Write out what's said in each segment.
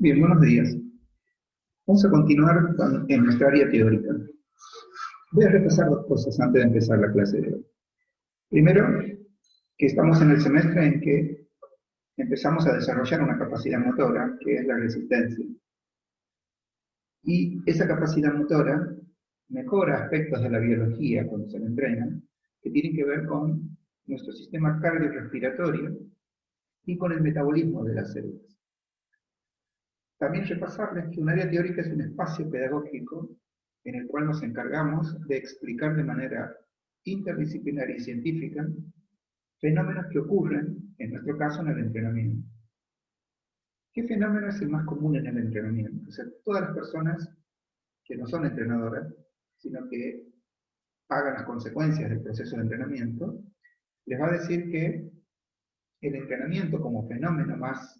Bien, buenos días. Vamos a continuar en nuestra área teórica. Voy a repasar dos cosas antes de empezar la clase de hoy. Primero, que estamos en el semestre en que empezamos a desarrollar una capacidad motora, que es la resistencia. Y esa capacidad motora mejora aspectos de la biología cuando se la entrena, que tienen que ver con nuestro sistema cardiorrespiratorio y con el metabolismo de las células. También repasarles que un área teórica es un espacio pedagógico en el cual nos encargamos de explicar de manera interdisciplinaria y científica fenómenos que ocurren, en nuestro caso, en el entrenamiento. ¿Qué fenómeno es el más común en el entrenamiento? O sea, todas las personas que no son entrenadoras, sino que pagan las consecuencias del proceso de entrenamiento, les va a decir que el entrenamiento como fenómeno más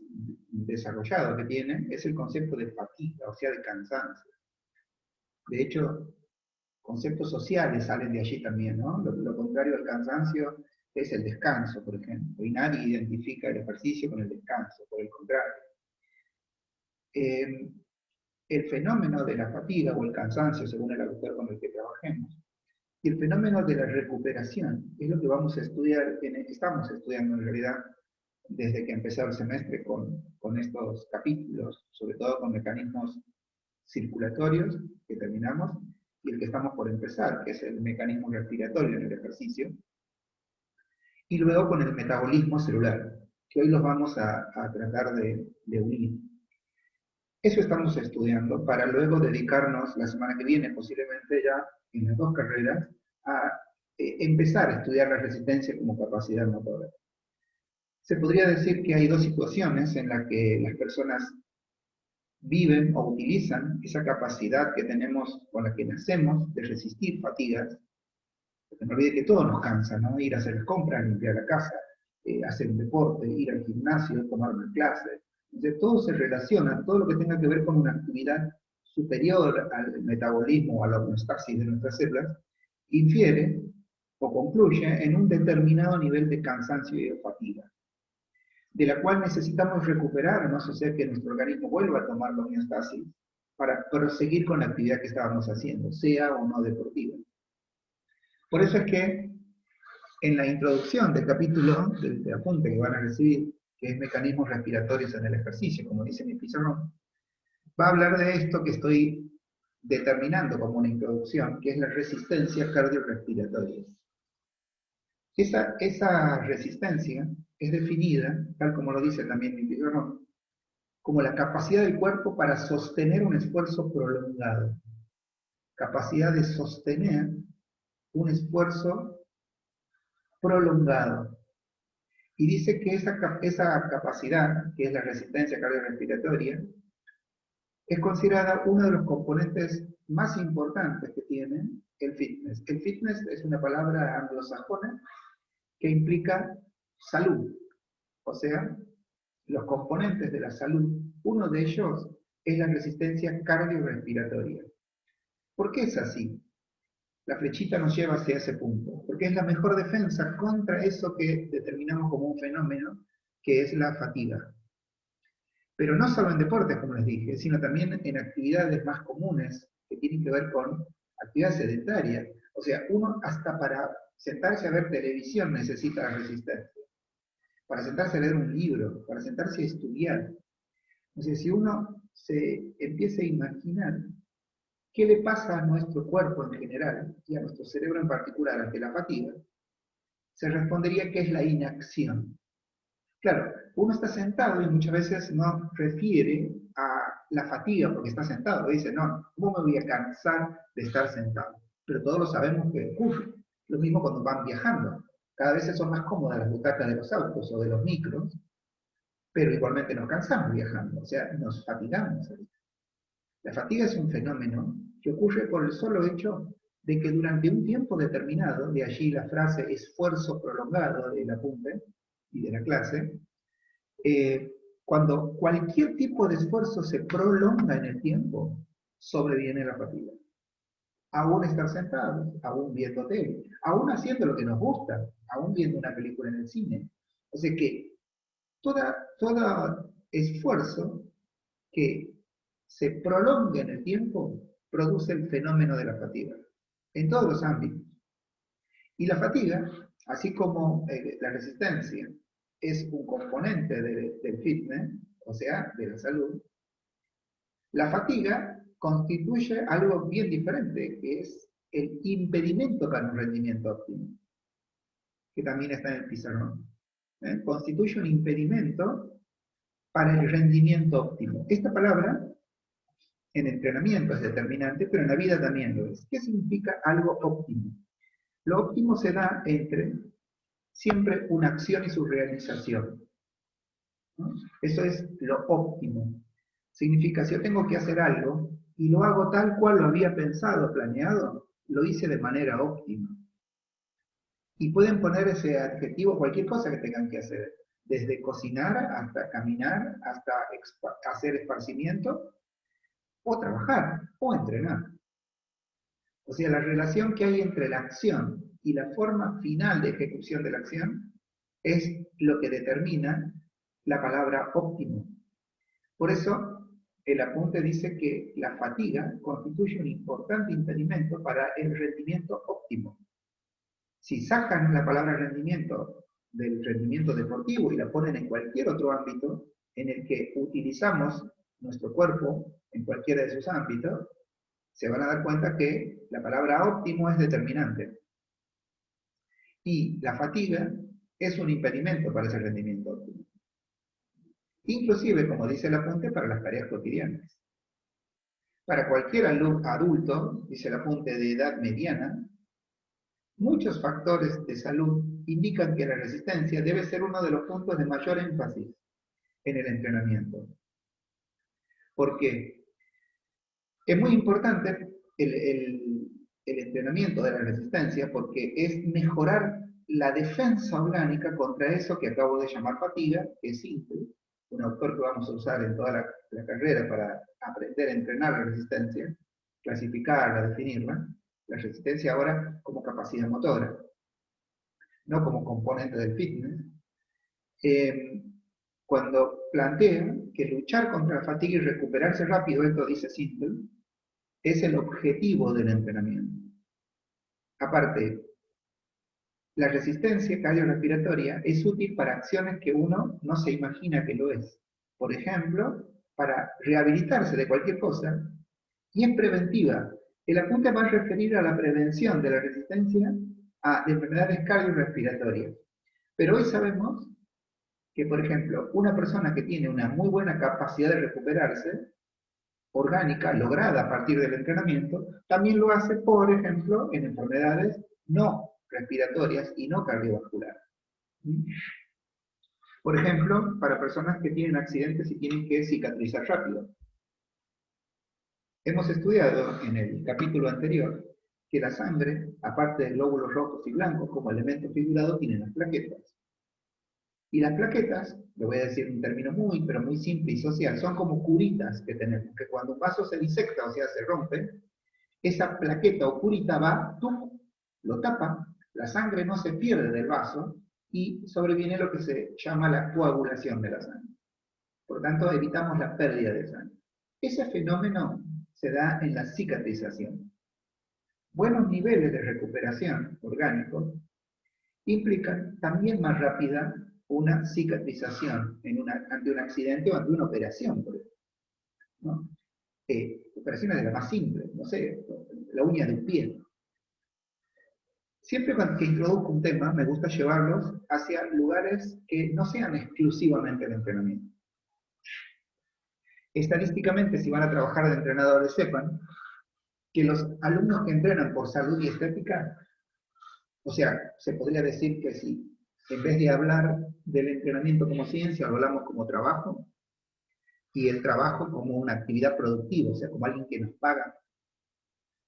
desarrollado que tiene es el concepto de fatiga, o sea, de cansancio. De hecho, conceptos sociales salen de allí también, ¿no? Lo contrario al cansancio es el descanso, por ejemplo, y nadie identifica el ejercicio con el descanso, por el contrario. El fenómeno de la fatiga o el cansancio, según el autor con el que trabajemos, y el fenómeno de la recuperación, es lo que vamos a estudiar, estamos estudiando en realidad, desde que empezó el semestre con estos capítulos, sobre todo con mecanismos circulatorios que terminamos, y el que estamos por empezar, que es el mecanismo respiratorio en el ejercicio, y luego con el metabolismo celular, que hoy los vamos a tratar de unir. Eso estamos estudiando para luego dedicarnos la semana que viene, posiblemente ya en las dos carreras, a empezar a estudiar la resistencia como capacidad motora. Se podría decir que hay dos situaciones en las que las personas viven o utilizan esa capacidad que tenemos, con la que nacemos, de resistir fatigas. Porque no olvide que todo nos cansa, ¿no? Ir a hacer las compras, limpiar la casa, hacer un deporte, ir al gimnasio, tomar una clase. Entonces todo se relaciona, todo lo que tenga que ver con una actividad superior al metabolismo o a la homeostasis de nuestras células, infiere o concluye en un determinado nivel de cansancio y de fatiga, de la cual necesitamos recuperarnos, o sea que nuestro organismo vuelva a tomar la homeostasis para proseguir con la actividad que estábamos haciendo, sea o no deportiva. Por eso es que en la introducción del capítulo, del apunte que van a recibir, que es mecanismos respiratorios en el ejercicio, como dice mi pizarrón, va a hablar de esto que estoy determinando como una introducción, que es la resistencia cardiorrespiratoria. Esa resistencia es definida, tal como lo dice también mi pizarrón, como la capacidad del cuerpo para sostener un esfuerzo prolongado. Capacidad de sostener un esfuerzo prolongado. Y dice que esa capacidad, que es la resistencia cardiorrespiratoria, es considerada uno de los componentes más importantes que tiene el fitness. El fitness es una palabra anglosajona que implica salud. O sea, los componentes de la salud, uno de ellos es la resistencia cardiorrespiratoria. ¿Por qué es así? La flechita nos lleva hacia ese punto, porque es la mejor defensa contra eso que determinamos como un fenómeno, que es la fatiga. Pero no solo en deportes, como les dije, sino también en actividades más comunes que tienen que ver con actividad sedentaria. O sea, uno hasta para sentarse a ver televisión necesita la resistencia. Para sentarse a leer un libro, para sentarse a estudiar. O sea, si uno se empieza a imaginar qué le pasa a nuestro cuerpo en general y a nuestro cerebro en particular ante la fatiga, se respondería que es la inacción. Claro, uno está sentado y muchas veces no refiere a la fatiga porque está sentado. Dice, no, ¿cómo me voy a cansar de estar sentado? Pero todos lo sabemos que ocurre. Lo mismo cuando van viajando. Cada vez son más cómodas las butacas de los autos o de los micros, pero igualmente nos cansamos viajando, o sea, nos fatigamos. La fatiga es un fenómeno que ocurre por el solo hecho de que durante un tiempo determinado, de allí la frase esfuerzo prolongado del apunte y de la clase, cuando cualquier tipo de esfuerzo se prolonga en el tiempo, sobreviene la fatiga. Aún estar sentados, aún viendo tele, aún haciendo lo que nos gusta, aún viendo una película en el cine. O sea que todo esfuerzo que se prolongue en el tiempo produce el fenómeno de la fatiga, en todos los ámbitos. Y la fatiga, así como la resistencia, es un componente del fitness, o sea, de la salud, la fatiga constituye algo bien diferente, que es el impedimento para un rendimiento óptimo, que también está en el pizarrón. Constituye un impedimento para el rendimiento óptimo. Esta palabra en entrenamiento es determinante, pero en la vida también lo es. ¿Qué significa algo óptimo? Lo óptimo se da entre siempre una acción y su realización, ¿no? Eso es lo óptimo. Significa, si yo tengo que hacer algo y lo hago tal cual lo había pensado, planeado, lo hice de manera óptima. Y pueden poner ese adjetivo a cualquier cosa que tengan que hacer, desde cocinar hasta caminar, hasta hacer esparcimiento, o trabajar, o entrenar. O sea, la relación que hay entre la acción y la forma final de ejecución de la acción es lo que determina la palabra óptimo. Por eso, el apunte dice que la fatiga constituye un importante impedimento para el rendimiento óptimo. Si sacan la palabra rendimiento del rendimiento deportivo y la ponen en cualquier otro ámbito en el que utilizamos nuestro cuerpo, en cualquiera de sus ámbitos, se van a dar cuenta que la palabra óptimo es determinante. Y la fatiga es un impedimento para ese rendimiento óptimo. Inclusive, como dice el apunte, para las tareas cotidianas. Para cualquier adulto, dice el apunte de edad mediana, muchos factores de salud indican que la resistencia debe ser uno de los puntos de mayor énfasis en el entrenamiento. ¿Por qué? Es muy importante el entrenamiento de la resistencia porque es mejorar la defensa orgánica contra eso que acabo de llamar fatiga, que es simple, un autor que vamos a usar en toda la carrera para aprender a entrenar la resistencia, clasificarla, definirla. La resistencia ahora como capacidad motora, no como componente del fitness. Cuando plantea que luchar contra la fatiga y recuperarse rápido, esto dice Simple, es el objetivo del entrenamiento. Aparte, la resistencia cardiorrespiratoria es útil para acciones que uno no se imagina que lo es. Por ejemplo, para rehabilitarse de cualquier cosa, y es preventiva. El apunte va a referir a la prevención de la resistencia a enfermedades cardiorrespiratorias. Pero hoy sabemos que, por ejemplo, una persona que tiene una muy buena capacidad de recuperarse, orgánica, lograda a partir del entrenamiento, también lo hace, por ejemplo, en enfermedades no respiratorias y no cardiovasculares. Por ejemplo, para personas que tienen accidentes y tienen que cicatrizar rápido. Hemos estudiado en el capítulo anterior que la sangre, aparte de glóbulos rojos y blancos como elemento figurado, tiene las plaquetas. Y las plaquetas, le voy a decir un término pero muy simple y social, son como curitas que tenemos, que cuando un vaso se disecta, o sea, se rompe, esa plaqueta o curita va, lo tapa, la sangre no se pierde del vaso y sobreviene lo que se llama la coagulación de la sangre. Por tanto, evitamos la pérdida de sangre. Ese fenómeno se da en la cicatrización. Buenos niveles de recuperación orgánico implican también más rápida una cicatrización ante un accidente o ante una operación, por ejemplo, ¿no? Operaciones de la más simple, no sé, la uña del pie. Siempre que introduzco un tema, me gusta llevarlos hacia lugares que no sean exclusivamente de entrenamiento. Estadísticamente, si van a trabajar de entrenadores, sepan que los alumnos que entrenan por salud y estética, o sea, se podría decir que si en vez de hablar del entrenamiento como ciencia, lo hablamos como trabajo, y el trabajo como una actividad productiva, o sea, como alguien que nos paga.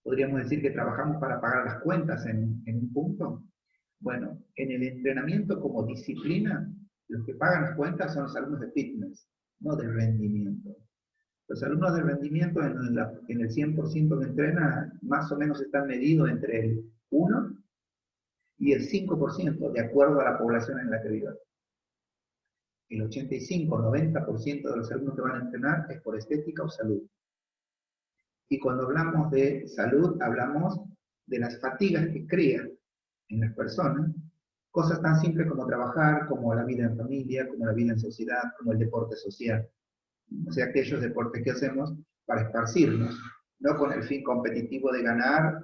Podríamos decir que trabajamos para pagar las cuentas en un punto. Bueno, en el entrenamiento como disciplina, los que pagan las cuentas son los alumnos de fitness, no de rendimiento. Los alumnos de rendimiento en el 100% que entrena, más o menos están medidos entre el 1 y el 5%, de acuerdo a la población en la que viven. el 85-90% de los alumnos que van a entrenar es por estética o salud. Y cuando hablamos de salud, hablamos de las fatigas que crea en las personas, cosas tan simples como trabajar, como la vida en familia, como la vida en sociedad, como el deporte social. O sea, aquellos deportes que hacemos para esparcirnos, no con el fin competitivo de ganar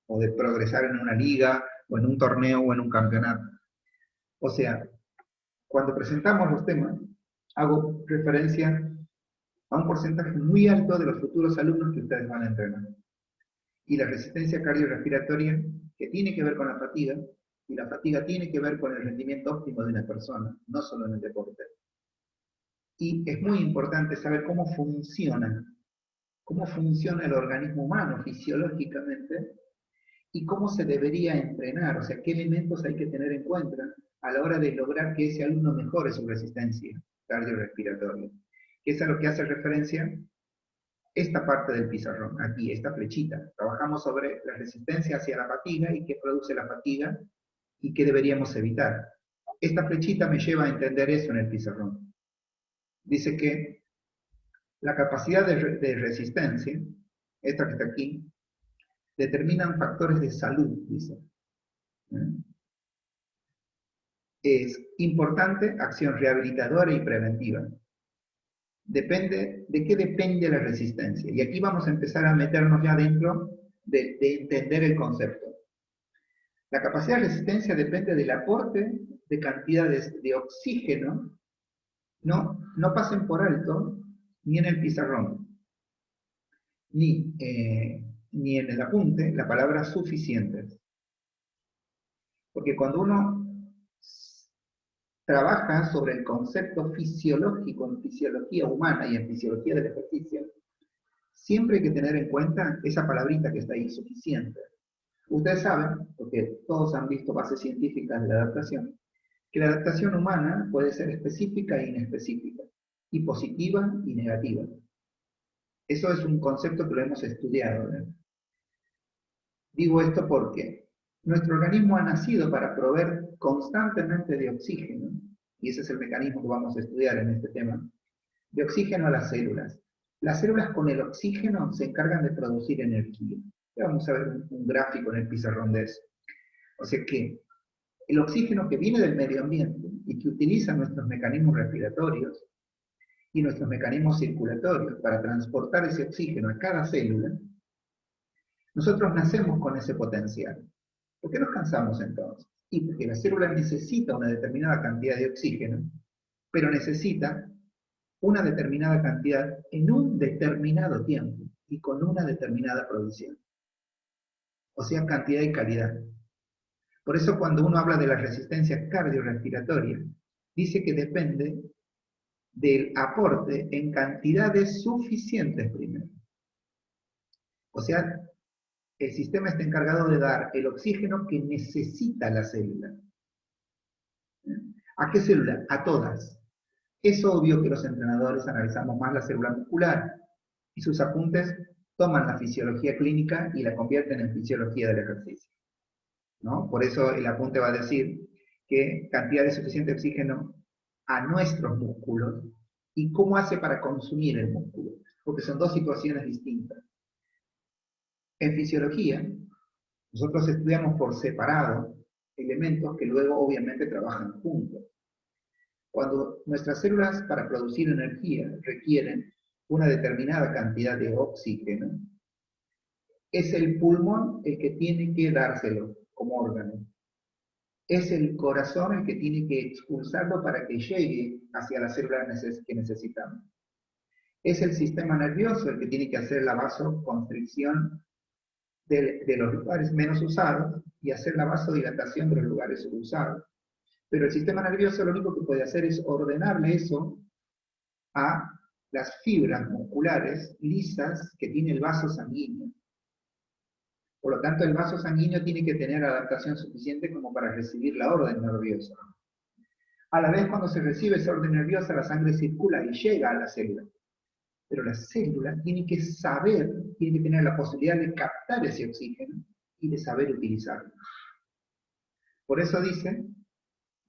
o de progresar en una liga, o en un torneo, o en un campeonato. O sea, cuando presentamos los temas, hago referencia a un porcentaje muy alto de los futuros alumnos que ustedes van a entrenar. Y la resistencia cardiorrespiratoria, que tiene que ver con la fatiga, y la fatiga tiene que ver con el rendimiento óptimo de una persona, no solo en el deporte. Y es muy importante saber cómo funciona el organismo humano fisiológicamente y cómo se debería entrenar, o sea, qué elementos hay que tener en cuenta a la hora de lograr que ese alumno mejore su resistencia cardiorrespiratoria. Que es a lo que hace referencia esta parte del pizarrón, aquí, esta flechita. Trabajamos sobre la resistencia hacia la fatiga y qué produce la fatiga y qué deberíamos evitar. Esta flechita me lleva a entender eso en el pizarrón. Dice que la capacidad de resistencia, esta que está aquí, determinan factores de salud, dice. Es importante acción rehabilitadora y preventiva. Depende, ¿de qué depende la resistencia? Y aquí vamos a empezar a meternos ya dentro de entender el concepto. La capacidad de resistencia depende del aporte de cantidades de oxígeno, no pasen por alto ni en el pizarrón, ni en el apunte, la palabra suficientes. Porque cuando uno trabaja sobre el concepto fisiológico en fisiología humana y en fisiología del ejercicio, siempre hay que tener en cuenta esa palabrita que está ahí, suficiente. Ustedes saben, porque todos han visto bases científicas de la adaptación, que la adaptación humana puede ser específica e inespecífica, y positiva y negativa. Eso es un concepto que lo hemos estudiado, ¿eh? Digo esto porque nuestro organismo ha nacido para proveer constantemente de oxígeno, y ese es el mecanismo que vamos a estudiar en este tema, de oxígeno a las células. Las células con el oxígeno se encargan de producir energía. Ya vamos a ver un gráfico en el pizarrón de eso. O sea que el oxígeno que viene del medio ambiente y que utiliza nuestros mecanismos respiratorios y nuestros mecanismos circulatorios para transportar ese oxígeno a cada célula, nosotros nacemos con ese potencial. ¿Por qué nos cansamos entonces? Y porque la célula necesita una determinada cantidad de oxígeno, pero necesita una determinada cantidad en un determinado tiempo y con una determinada producción. O sea, cantidad y calidad. Por eso cuando uno habla de la resistencia cardiorrespiratoria, dice que depende del aporte en cantidades suficientes primero. O sea, el sistema está encargado de dar el oxígeno que necesita la célula. ¿A qué célula? A todas. Es obvio que los entrenadores analizamos más la célula muscular y sus apuntes toman la fisiología clínica y la convierten en fisiología del ejercicio, ¿no? Por eso el apunte va a decir que cantidad de suficiente oxígeno a nuestros músculos y cómo hace para consumir el músculo, porque son dos situaciones distintas. En fisiología, nosotros estudiamos por separado elementos que luego obviamente trabajan juntos. Cuando nuestras células para producir energía requieren una determinada cantidad de oxígeno, es el pulmón el que tiene que dárselo como órgano. Es el corazón el que tiene que expulsarlo para que llegue hacia las células que necesitamos. Es el sistema nervioso el que tiene que hacer la vasoconstricción de los lugares menos usados y hacer la vasodilatación de los lugares usados. Pero el sistema nervioso lo único que puede hacer es ordenarle eso a las fibras musculares lisas que tiene el vaso sanguíneo. Por lo tanto, el vaso sanguíneo tiene que tener adaptación suficiente como para recibir la orden nerviosa. A la vez, cuando se recibe esa orden nerviosa, la sangre circula y llega a la célula. Pero la célula tiene que saber, tiene que tener la posibilidad de captar ese oxígeno y de saber utilizarlo. Por eso dice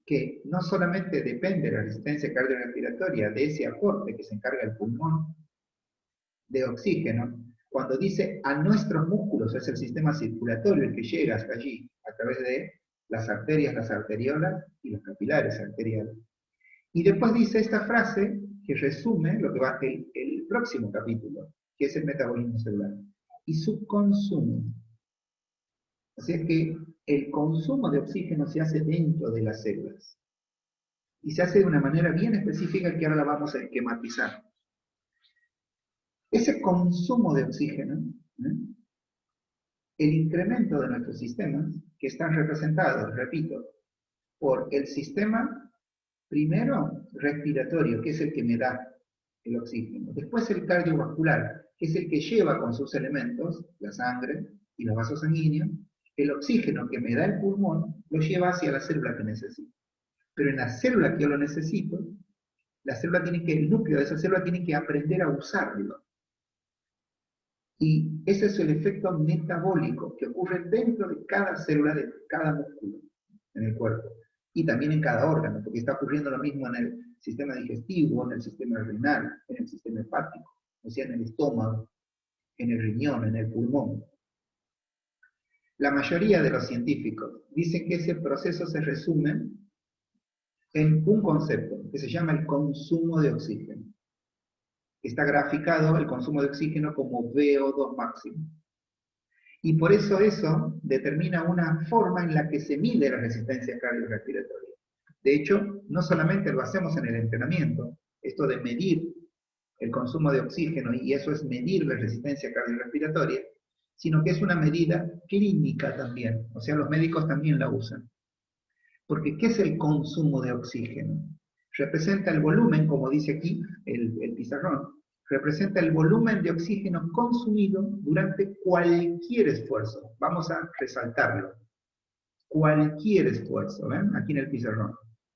que no solamente depende de la resistencia cardiorrespiratoria, de ese aporte que se encarga el pulmón de oxígeno, cuando dice a nuestros músculos, es el sistema circulatorio el que llega hasta allí, a través de las arterias, las arteriolas y los capilares arteriales. Y después dice esta frase que resume lo que va a ser el próximo capítulo, que es el metabolismo celular, y su consumo. Así es que el consumo de oxígeno se hace dentro de las células. Y se hace de una manera bien específica que ahora la vamos a esquematizar. Ese consumo de oxígeno, el incremento de nuestros sistemas, que están representados, repito, por el sistema, primero, respiratorio, que es el que me da el oxígeno. Después el cardiovascular, que es el que lleva con sus elementos, la sangre y los vasos sanguíneos, el oxígeno que me da el pulmón, lo lleva hacia la célula que necesito. Pero en la célula que yo lo necesito, la célula tiene que, el núcleo de esa célula tiene que aprender a usarlo. Y ese es el efecto metabólico que ocurre dentro de cada célula, de cada músculo en el cuerpo. Y también en cada órgano, porque está ocurriendo lo mismo en el sistema digestivo, en el sistema renal, en el sistema hepático, o sea, en el estómago, en el riñón, en el pulmón. La mayoría de los científicos dicen que ese proceso se resume en un concepto que se llama el consumo de oxígeno. Está graficado el consumo de oxígeno como VO2 máximo. Y por eso determina una forma en la que se mide la resistencia cardiorrespiratoria. De hecho, no solamente lo hacemos en el entrenamiento, esto de medir el consumo de oxígeno, y eso es medir la resistencia cardiorrespiratoria, sino que es una medida clínica también, o sea, los médicos también la usan. Porque, ¿qué es el consumo de oxígeno? Representa el volumen, como dice aquí el pizarrón, representa el volumen de oxígeno consumido durante cualquier esfuerzo. Vamos a resaltarlo. Cualquier esfuerzo, ¿ven? Aquí en el pizarrón.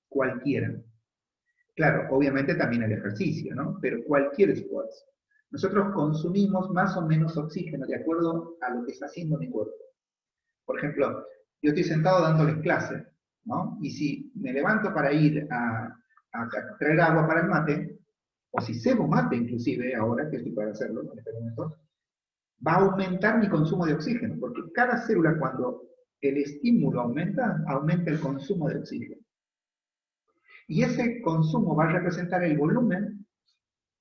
Cualquiera. Claro, obviamente también el ejercicio, ¿no? Pero cualquier esfuerzo. Nosotros consumimos más o menos oxígeno de acuerdo a lo que está haciendo mi cuerpo. Por ejemplo, yo estoy sentado dándoles clase, ¿no? Y si me levanto para ir a traer agua para el mate, o si cebo mate inclusive, ahora que estoy para hacerlo en este momento, va a aumentar mi consumo de oxígeno, porque cada célula cuando el estímulo aumenta, aumenta el consumo de oxígeno. Y ese consumo va a representar el volumen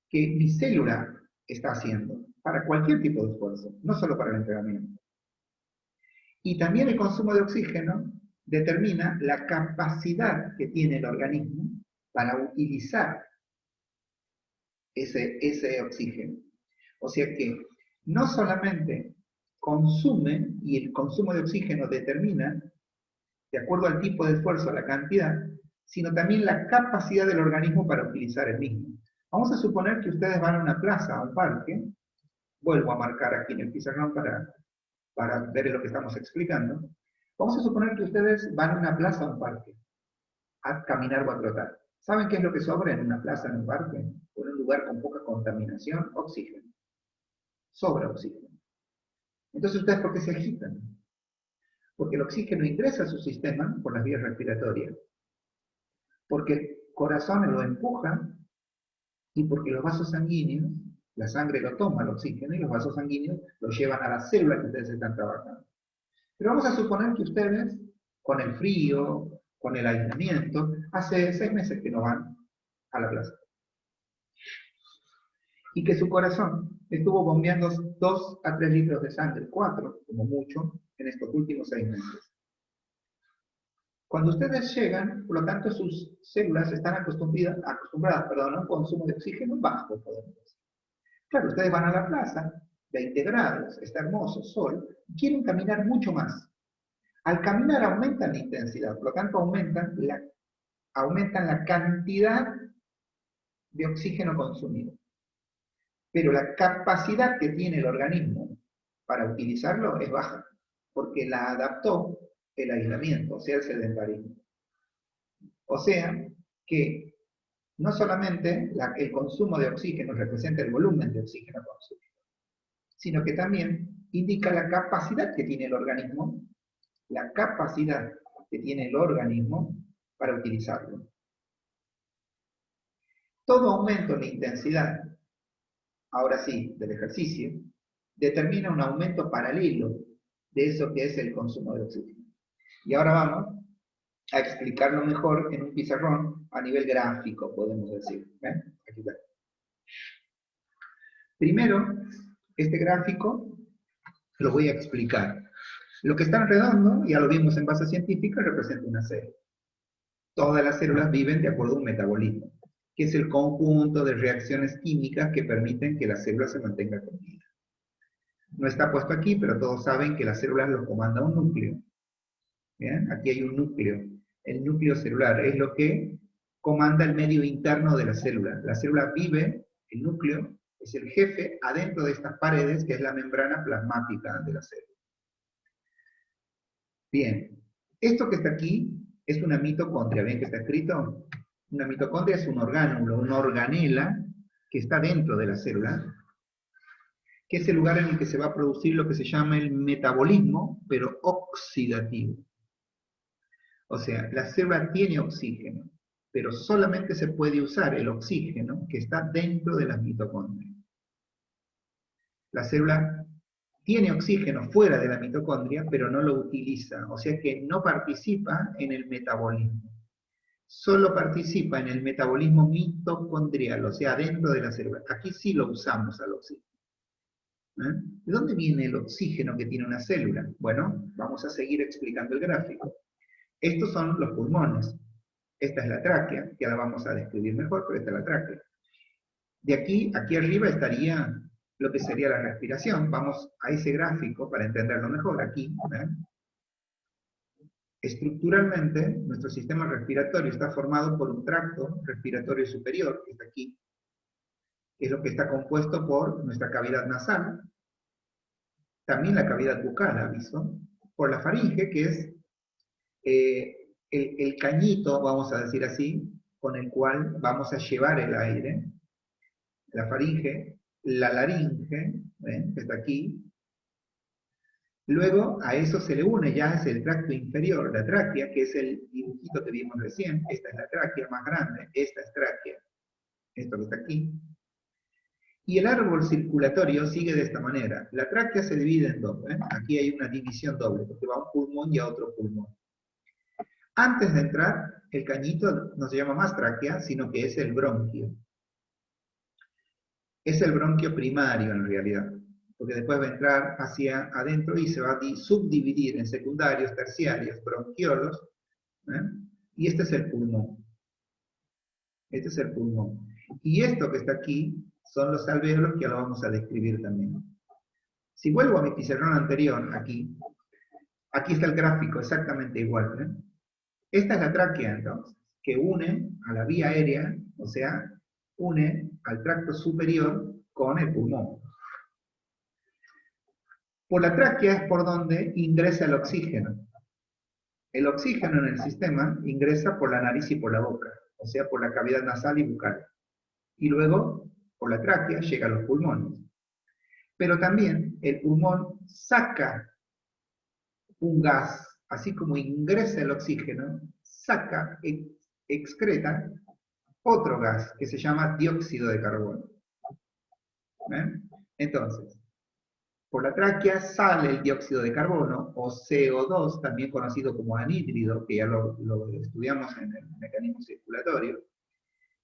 que mi célula está haciendo para cualquier tipo de esfuerzo, no solo para el entrenamiento. Y también el consumo de oxígeno determina la capacidad que tiene el organismo para utilizar ese oxígeno. O sea que no solamente consume, y el consumo de oxígeno determina, de acuerdo al tipo de esfuerzo, la cantidad, sino también la capacidad del organismo para utilizar el mismo. Vamos a suponer que ustedes van a una plaza, a un parque, vuelvo a marcar aquí en el pizarrón para ver lo que estamos explicando. Vamos a suponer que ustedes van a una plaza o un parque, a caminar o a trotar. ¿Saben qué es lo que sobra en una plaza, en un parque? O en un lugar con poca contaminación, oxígeno. Sobra oxígeno. Entonces, ¿ustedes por qué se agitan? Porque el oxígeno ingresa a su sistema por las vías respiratorias, porque el corazón lo empuja y porque los vasos sanguíneos, la sangre lo toma el oxígeno y los vasos sanguíneos lo llevan a las células que ustedes están trabajando. Pero vamos a suponer que ustedes, con el frío, con el aislamiento, hace 6 meses que no van a la plaza. Y que su corazón estuvo bombeando 2 a 3 litros de sangre, 4 como mucho, en estos últimos 6 meses. Cuando ustedes llegan, por lo tanto, sus células están acostumbradas a un consumo de oxígeno bajo, podemos decir. Claro, ustedes van a la plaza, 20 grados, está hermoso, sol, y quieren caminar mucho más. Al caminar aumentan la intensidad, por lo tanto aumentan la cantidad de oxígeno consumido. Pero la capacidad que tiene el organismo para utilizarlo es baja, porque la adaptó el aislamiento, o sea, el sedentarismo. O sea, que no solamente el consumo de oxígeno representa el volumen de oxígeno consumido, sino que también indica la capacidad que tiene el organismo para utilizarlo. Todo aumento en la intensidad, ahora sí, del ejercicio, determina un aumento paralelo de eso que es el consumo de oxígeno. Y ahora vamos a explicarlo mejor en un pizarrón a nivel gráfico, podemos decir. ¿Ven? Aquí está. Primero, este gráfico lo voy a explicar. Lo que está en redondo, ya lo vimos en base científica, representa una célula. Todas las células viven de acuerdo a un metabolismo, que es el conjunto de reacciones químicas que permiten que la célula se mantenga con vida. No está puesto aquí, pero todos saben que las células lo comanda un núcleo. ¿Bien? Aquí hay un núcleo. El núcleo celular es lo que comanda el medio interno de la célula. La célula vive, el núcleo, es el jefe adentro de estas paredes, que es la membrana plasmática de la célula. Bien, esto que está aquí es una mitocondria. ¿Ven que está escrito? Una mitocondria es un orgánulo, una organela que está dentro de la célula, que es el lugar en el que se va a producir lo que se llama el metabolismo, pero oxidativo. O sea, la célula tiene oxígeno, pero solamente se puede usar el oxígeno que está dentro de las mitocondrias. La célula tiene oxígeno fuera de la mitocondria, pero no lo utiliza, o sea que no participa en el metabolismo. Solo participa en el metabolismo mitocondrial, o sea, dentro de la célula. Aquí sí lo usamos al oxígeno. ¿De dónde viene el oxígeno que tiene una célula? Bueno, vamos a seguir explicando el gráfico. Estos son los pulmones. Esta es la tráquea, que la vamos a describir mejor, pero esta es la tráquea. De aquí arriba estaría lo que sería la respiración. Vamos a ese gráfico para entenderlo mejor. Aquí, ¿ven? Estructuralmente, nuestro sistema respiratorio está formado por un tracto respiratorio superior, que está aquí, que es lo que está compuesto por nuestra cavidad nasal, también la cavidad bucal, aviso, por la faringe, que es el cañito, vamos a decir así, con el cual vamos a llevar el aire, la faringe, la laringe, ¿ven? Que está aquí. Luego a eso se le une ya es el tracto inferior, la tráquea, que es el dibujito que vimos recién. Esta es la tráquea más grande, esta es tráquea, esto que está aquí. Y el árbol circulatorio sigue de esta manera. La tráquea se divide en dos, ¿ven? Aquí hay una división doble, porque va a un pulmón y a otro pulmón. Antes de entrar, el cañito no se llama más tráquea, sino que es el bronquio. Es el bronquio primario en realidad, porque después va a entrar hacia adentro y se va a subdividir en secundarios, terciarios, bronquiolos, ¿eh? Y este es el pulmón. Este es el pulmón. Y esto que está aquí son los alvéolos, que ya lo vamos a describir también. Si vuelvo a mi pizarrón anterior, aquí está el gráfico exactamente igual, ¿eh? Esta es la tráquea, entonces, que une a la vía aérea, o sea, une al tracto superior con el pulmón. Por la tráquea es por donde ingresa el oxígeno. El oxígeno en el sistema ingresa por la nariz y por la boca, o sea, por la cavidad nasal y bucal. Y luego, por la tráquea, llega a los pulmones. Pero también el pulmón saca un gas, así como ingresa el oxígeno, saca, excreta otro gas que se llama dióxido de carbono. ¿Ven? Entonces, por la tráquea sale el dióxido de carbono, o CO2, también conocido como anhídrido, que ya lo estudiamos en el mecanismo circulatorio,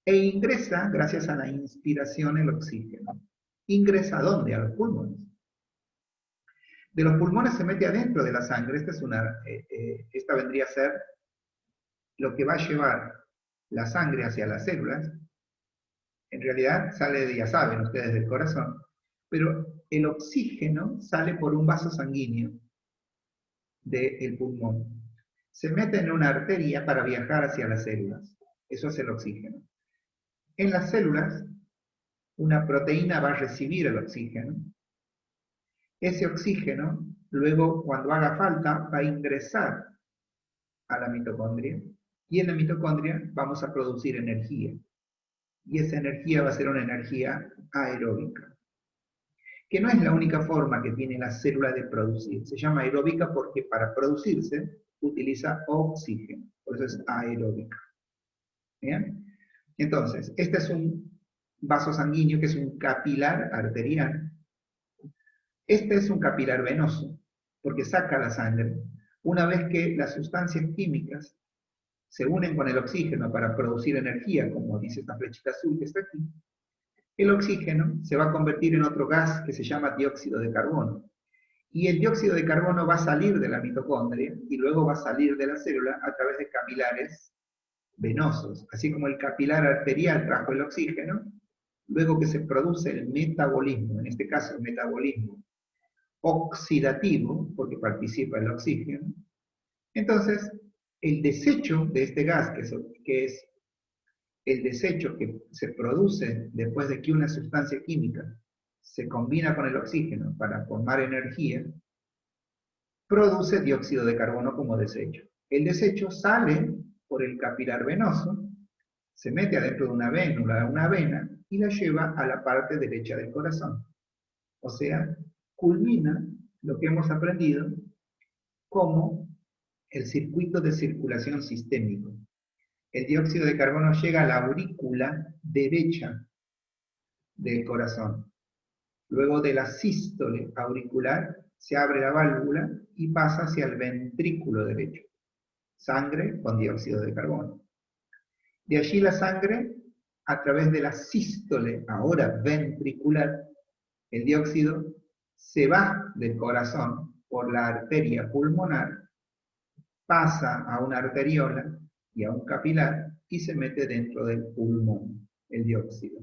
e ingresa, gracias a la inspiración, el oxígeno. ¿Ingresa a dónde? A los pulmones. De los pulmones se mete adentro de la sangre. Esta vendría a ser lo que va a llevar la sangre hacia las células. En realidad sale, ya saben ustedes, del corazón, pero el oxígeno sale por un vaso sanguíneo del pulmón. Se mete en una arteria para viajar hacia las células. Eso es el oxígeno. En las células, una proteína va a recibir el oxígeno. Ese oxígeno, luego, cuando haga falta, va a ingresar a la mitocondria. Y en la mitocondria vamos a producir energía. Y esa energía va a ser una energía aeróbica, que no es la única forma que tiene la célula de producir. Se llama aeróbica porque para producirse utiliza oxígeno. por eso es aeróbica. ¿Bien? Entonces, este es un vaso sanguíneo que es un capilar arterial. Este es un capilar venoso, porque saca la sangre. Una vez que las sustancias químicas se unen con el oxígeno para producir energía, como dice esta flechita azul que está aquí, el oxígeno se va a convertir en otro gas que se llama dióxido de carbono. Y el dióxido de carbono va a salir de la mitocondria y luego va a salir de la célula a través de capilares venosos. Así como el capilar arterial trajo el oxígeno, luego que se produce el metabolismo, en este caso el metabolismo oxidativo, porque participa el oxígeno, entonces el desecho de este gas, que es el desecho que se produce después de que una sustancia química se combina con el oxígeno para formar energía, produce dióxido de carbono como desecho. El desecho sale por el capilar venoso, se mete adentro de una vénula, una vena, y la lleva a la parte derecha del corazón. O sea, culmina lo que hemos aprendido como el circuito de circulación sistémico. El dióxido de carbono llega a la aurícula derecha del corazón. Luego de la sístole auricular se abre la válvula y pasa hacia el ventrículo derecho. Sangre con dióxido de carbono. De allí la sangre, a través de la sístole, ahora ventricular, el dióxido se va del corazón por la arteria pulmonar, pasa a una arteriola y a un capilar y se mete dentro del pulmón, el dióxido.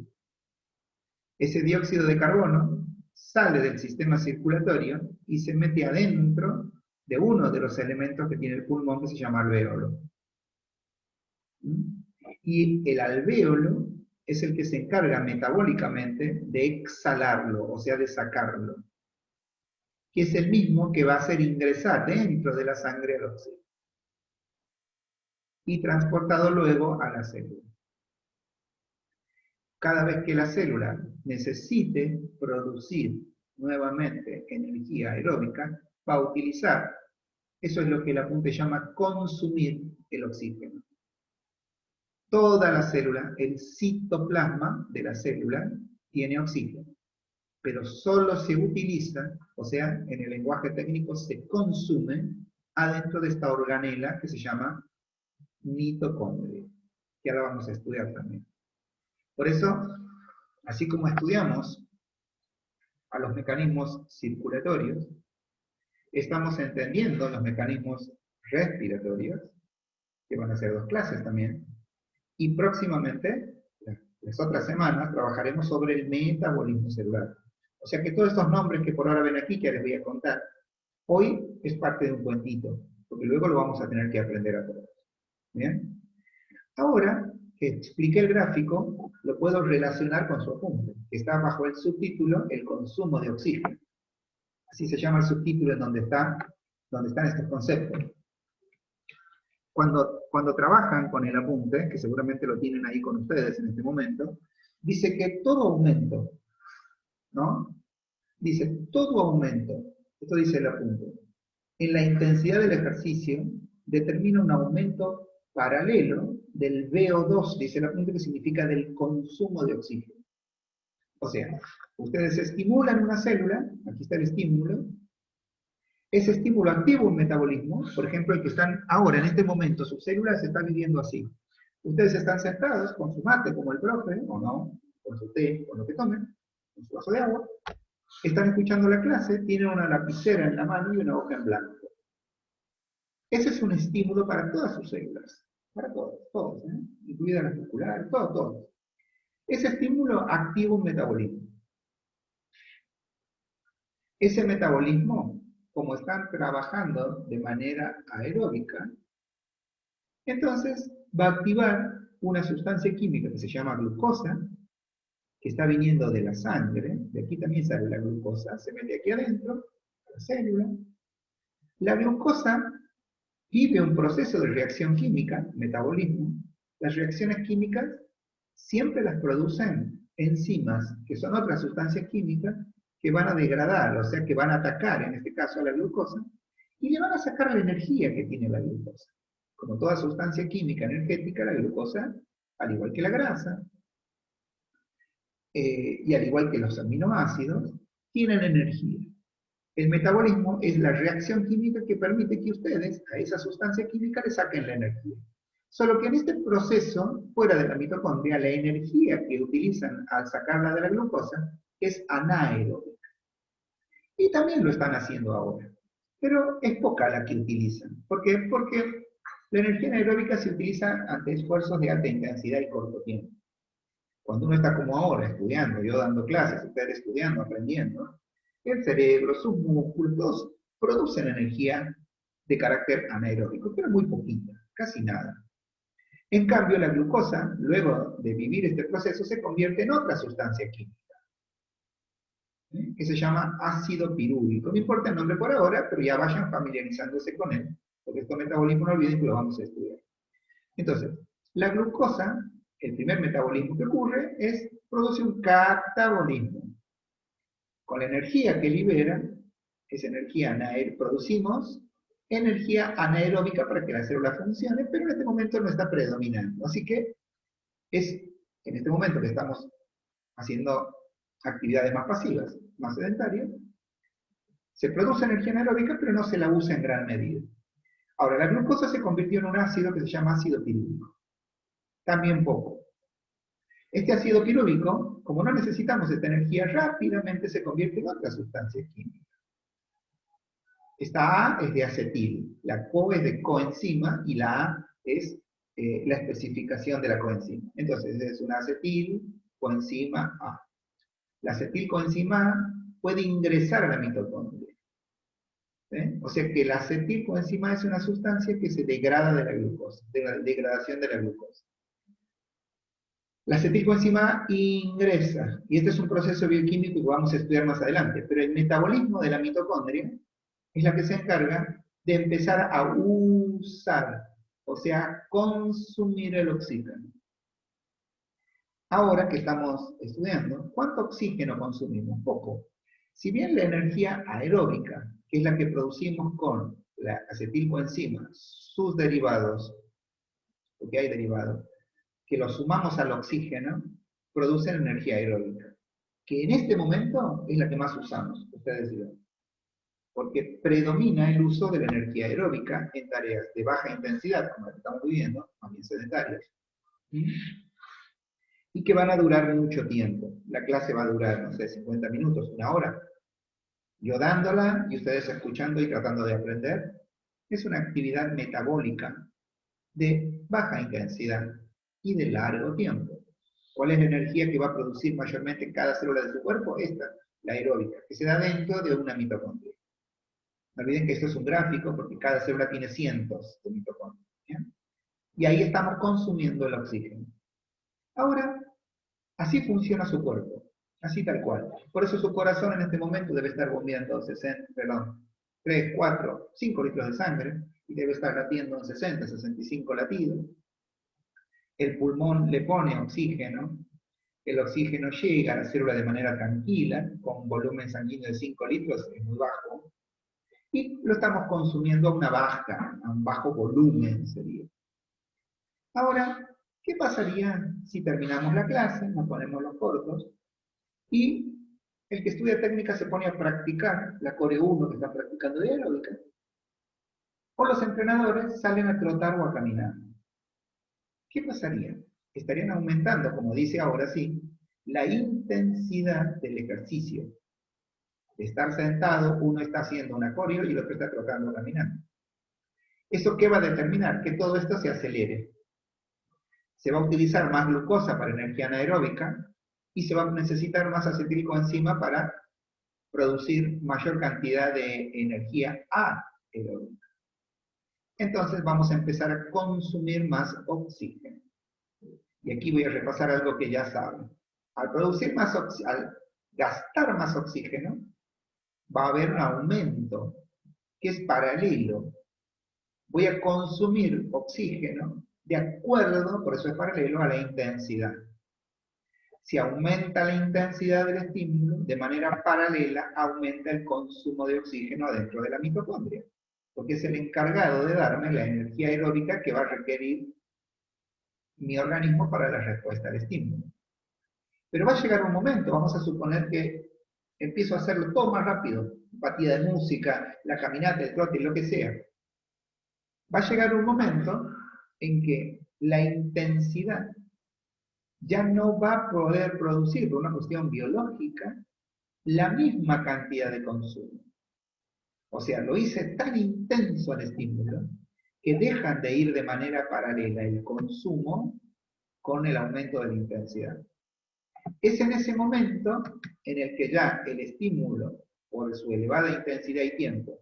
Ese dióxido de carbono sale del sistema circulatorio y se mete adentro de uno de los elementos que tiene el pulmón, que se llama alvéolo. Y el alvéolo es el que se encarga metabólicamente de exhalarlo, o sea, de sacarlo, que es el mismo que va a hacer ingresar dentro de la sangre el oxígeno y transportado luego a la célula. Cada vez que la célula necesite producir nuevamente energía aeróbica, va a utilizar, eso es lo que el apunte llama consumir el oxígeno. Toda la célula, el citoplasma de la célula, tiene oxígeno, pero solo se utiliza, o sea, en el lenguaje técnico se consume adentro de esta organela que se llama mitocondria, que ahora vamos a estudiar también. Por eso, así como estudiamos a los mecanismos circulatorios, estamos entendiendo los mecanismos respiratorios, que van a ser 2 clases también, y próximamente, las otras semanas, trabajaremos sobre el metabolismo celular. O sea que todos estos nombres que por ahora ven aquí, que les voy a contar, hoy es parte de un cuentito, porque luego lo vamos a tener que aprender a todos. ¿Bien? Ahora que expliqué el gráfico, lo puedo relacionar con su apunte, que está bajo el subtítulo El consumo de oxígeno. Así se llama el subtítulo en donde están estos conceptos. Cuando trabajan con el apunte, que seguramente lo tienen ahí con ustedes en este momento, dice que todo aumento, ¿no? Dice, todo aumento, esto dice el apunte, en la intensidad del ejercicio determina un aumento paralelo del VO2, dice el apunte, que significa del consumo de oxígeno. O sea, ustedes estimulan una célula, aquí está el estímulo, ese estímulo activa un metabolismo, por ejemplo, el que están ahora, en este momento, sus células se están viviendo así. Ustedes están sentados con su mate, como el profe, o no, con su té, con lo que tomen, con su vaso de agua, están escuchando la clase, tienen una lapicera en la mano y una hoja en blanco. Ese es un estímulo para todas sus células, para todos, incluidas las musculares, todos. Ese estímulo activa un metabolismo. Ese metabolismo, como están trabajando de manera aeróbica, entonces va a activar una sustancia química que se llama glucosa, que está viniendo de la sangre, de aquí también sale la glucosa, se mete aquí adentro, a la célula. La glucosa vive un proceso de reacción química, metabolismo. Las reacciones químicas siempre las producen enzimas, que son otras sustancias químicas que van a degradar, o sea, que van a atacar, en este caso, a la glucosa, y le van a sacar la energía que tiene la glucosa. Como toda sustancia química energética, la glucosa, al igual que la grasa, y al igual que los aminoácidos, tienen energía. El metabolismo es la reacción química que permite que ustedes a esa sustancia química le saquen la energía. Solo que en este proceso, fuera de la mitocondria, la energía que utilizan al sacarla de la glucosa es anaeróbica. Y también lo están haciendo ahora. Pero es poca la que utilizan. ¿Por qué? Porque la energía anaeróbica se utiliza ante esfuerzos de alta intensidad y corto tiempo. Cuando uno está como ahora, estudiando, yo dando clases, ustedes estudiando, aprendiendo, el cerebro, sus músculos, todos producen energía de carácter anaeróbico, pero muy poquita, casi nada. En cambio, la glucosa, luego de vivir este proceso, se convierte en otra sustancia química, que se llama ácido pirúvico. No importa el nombre por ahora, pero ya vayan familiarizándose con él, porque esto metabolismo no olviden que lo vamos a estudiar. Entonces, la glucosa, el primer metabolismo que ocurre es produce un catabolismo. Con la energía que libera, esa energía producimos energía anaeróbica para que la célula funcione, pero en este momento no está predominando. Así que es en este momento que estamos haciendo actividades más pasivas, más sedentarias, se produce energía anaeróbica, pero no se la usa en gran medida. Ahora, la glucosa se convirtió en un ácido que se llama ácido pirúvico. También poco. Este ácido pirúvico, como no necesitamos esta energía, rápidamente se convierte en otra sustancia química. Esta A es de acetil, la CO es de coenzima y la A es la especificación de la coenzima. Entonces es una acetil coenzima A. La acetilcoenzima A puede ingresar a la mitocondria. O sea que la acetilcoenzima es una sustancia que se degrada de la glucosa, de la degradación de la glucosa. La acetilcoenzima ingresa, y este es un proceso bioquímico que vamos a estudiar más adelante, pero el metabolismo de la mitocondria es la que se encarga de empezar a usar, o sea, consumir el oxígeno. Ahora que estamos estudiando, ¿cuánto oxígeno consumimos? Poco. Si bien la energía aeróbica, que es la que producimos con la acetilcoenzima, sus derivados, porque hay derivados, que los sumamos al oxígeno, producen energía aeróbica, que en este momento es la que más usamos, ustedes dirán, porque predomina el uso de la energía aeróbica en tareas de baja intensidad, como la que estamos viviendo, más bien sedentarias, y que van a durar mucho tiempo. La clase va a durar, no sé, 50 minutos, una hora. Yo dándola y ustedes escuchando y tratando de aprender, es una actividad metabólica de baja intensidad y de largo tiempo. ¿Cuál es la energía que va a producir mayormente cada célula de su cuerpo? Esta, la aeróbica, que se da dentro de una mitocondria. No olviden que esto es un gráfico porque cada célula tiene cientos de mitocondrias. ¿Bien? Y ahí estamos consumiendo el oxígeno. Ahora, así funciona su cuerpo, así tal cual. Por eso su corazón en este momento debe estar bombeando 3, 4, 5 litros de sangre y debe estar latiendo en 60, 65 latidos. El pulmón le pone oxígeno, el oxígeno llega a la célula de manera tranquila, con un volumen sanguíneo de 5 litros, es muy bajo, y lo estamos consumiendo a un bajo volumen sería. Ahora, ¿qué pasaría si terminamos la clase, nos ponemos los cortos, y el que estudia técnica se pone a practicar la Core 1 que está practicando de aeróbica? O los entrenadores salen a trotar o a caminar. ¿Qué pasaría? Estarían aumentando, como dice ahora sí, la intensidad del ejercicio. De estar sentado, uno está haciendo una coreo y el otro está trotando o caminando. ¿Eso qué va a determinar? Que todo esto se acelere. Se va a utilizar más glucosa para energía anaeróbica y se va a necesitar más acetilcoenzima para producir mayor cantidad de energía aeróbica. Entonces vamos a empezar a consumir más oxígeno. Y aquí voy a repasar algo que ya saben. Al gastar más oxígeno, va a haber un aumento que es paralelo. Voy a consumir oxígeno de acuerdo, por eso es paralelo, a la intensidad. Si aumenta la intensidad del estímulo, de manera paralela aumenta el consumo de oxígeno dentro de la mitocondria. porque es el encargado de darme la energía aeróbica que va a requerir mi organismo para la respuesta al estímulo. Pero va a llegar un momento, vamos a suponer que empiezo a hacerlo todo más rápido, batida de música, la caminata, el trote, lo que sea. Va a llegar un momento en que la intensidad ya no va a poder producir, por una cuestión biológica, la misma cantidad de consumo. O sea, lo hice tan intenso el estímulo que dejan de ir de manera paralela el consumo con el aumento de la intensidad. Es en ese momento en el que ya el estímulo, por su elevada intensidad y tiempo,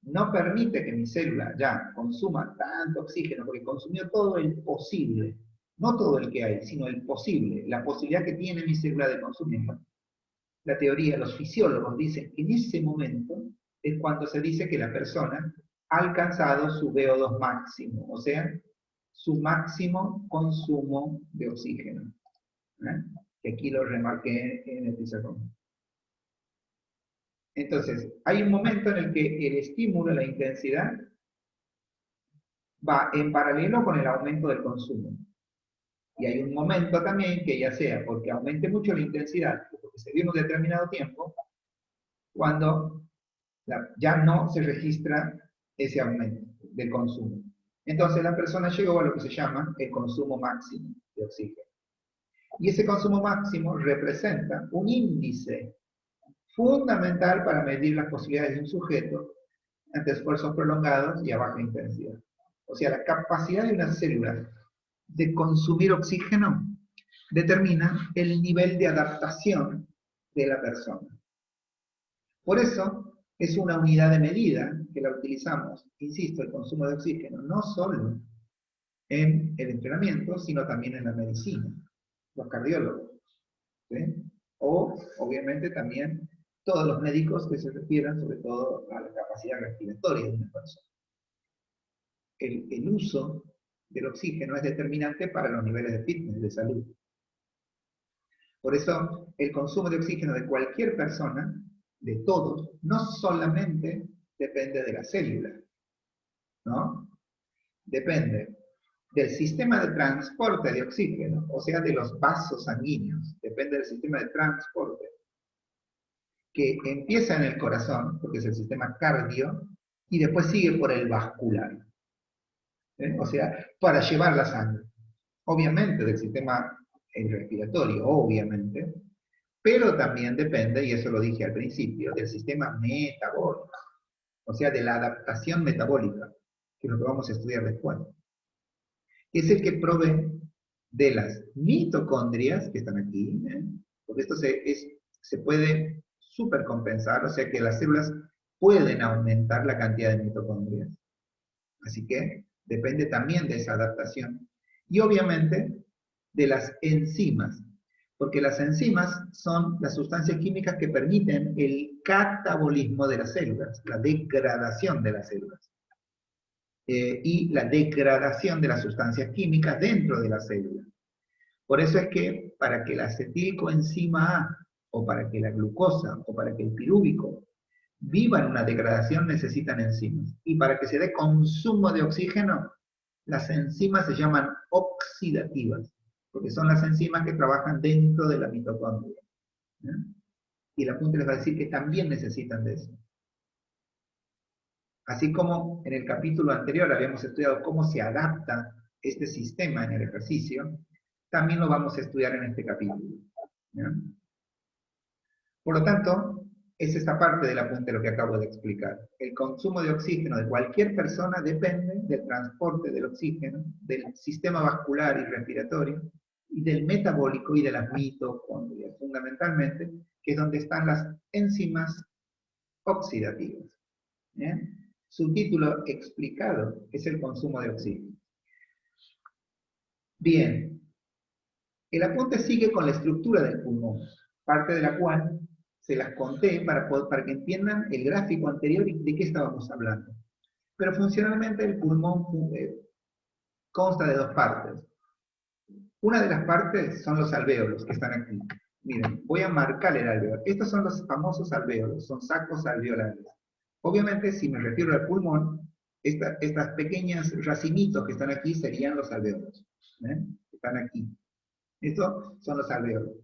no permite que mi célula ya consuma tanto oxígeno, porque consumió todo el posible, no todo el que hay, sino el posible, la posibilidad que tiene mi célula de consumirlo. La teoría, los fisiólogos dicen que en ese momento es cuando se dice que la persona ha alcanzado su VO2 máximo, o sea, su máximo consumo de oxígeno. Que aquí lo remarqué en el pizarrón. Entonces, hay un momento en el que el estímulo, la intensidad, va en paralelo con el aumento del consumo. Y hay un momento también que ya sea porque aumente mucho la intensidad, o porque se dio un determinado tiempo, cuando ya no se registra ese aumento del consumo. Entonces la persona llegó a lo que se llama el consumo máximo de oxígeno. Y ese consumo máximo representa un índice fundamental para medir las posibilidades de un sujeto ante esfuerzos prolongados y a baja intensidad. O sea, la capacidad de una célula de consumir oxígeno determina el nivel de adaptación de la persona. Por eso es una unidad de medida que la utilizamos, insisto, el consumo de oxígeno, no solo en el entrenamiento, sino también en la medicina, los cardiólogos, ¿sí? O, obviamente, también todos los médicos que se refieran sobre todo a la capacidad respiratoria de una persona. El uso del oxígeno es determinante para los niveles de fitness, de salud. Por eso, el consumo de oxígeno de cualquier persona, de todos, no solamente depende de la célula, ¿no? Depende del sistema de transporte de oxígeno, o sea, de los vasos sanguíneos, depende del sistema de transporte, que empieza en el corazón, porque es el sistema cardio, y después sigue por el vascular. O sea, para llevar la sangre. Obviamente del sistema respiratorio, obviamente, pero también depende, y eso lo dije al principio, del sistema metabólico, o sea, de la adaptación metabólica, que es lo que vamos a estudiar después. Es el que provee de las mitocondrias, que están aquí, porque esto se puede supercompensar, o sea que las células pueden aumentar la cantidad de mitocondrias. Así que depende también de esa adaptación. Y obviamente de las enzimas, porque las enzimas son las sustancias químicas que permiten el catabolismo de las células, la degradación de las células. Y la degradación de las sustancias químicas dentro de la célula. Por eso es que para que la acetilcoenzima A, o para que la glucosa, o para que el pirúvico vivan una degradación necesitan enzimas. Y para que se dé consumo de oxígeno, las enzimas se llaman oxidativas, porque son las enzimas que trabajan dentro de la mitocondria. Y el apunte les va a decir que también necesitan de eso. Así como en el capítulo anterior habíamos estudiado cómo se adapta este sistema en el ejercicio, también lo vamos a estudiar en este capítulo. ¿Ya? Por lo tanto, es esta parte del apunte lo que acabo de explicar. El consumo de oxígeno de cualquier persona depende del transporte del oxígeno, del sistema vascular y respiratorio, y del metabólico y de las mitocondrias, fundamentalmente, que es donde están las enzimas oxidativas. ¿Bien? Su título explicado es el consumo de oxígeno. Bien, el apunte sigue con la estructura del pulmón, parte de la cual se las conté para que entiendan el gráfico anterior y de qué estábamos hablando. Pero funcionalmente el pulmón consta de dos partes. Una de las partes son los alvéolos que están aquí. Miren, voy a marcar el alvéolo. Estos son los famosos alvéolos, son sacos alveolares. Obviamente, si me refiero al pulmón, Estas pequeñas racimitos que están aquí serían los alvéolos. Están aquí. Estos son los alvéolos.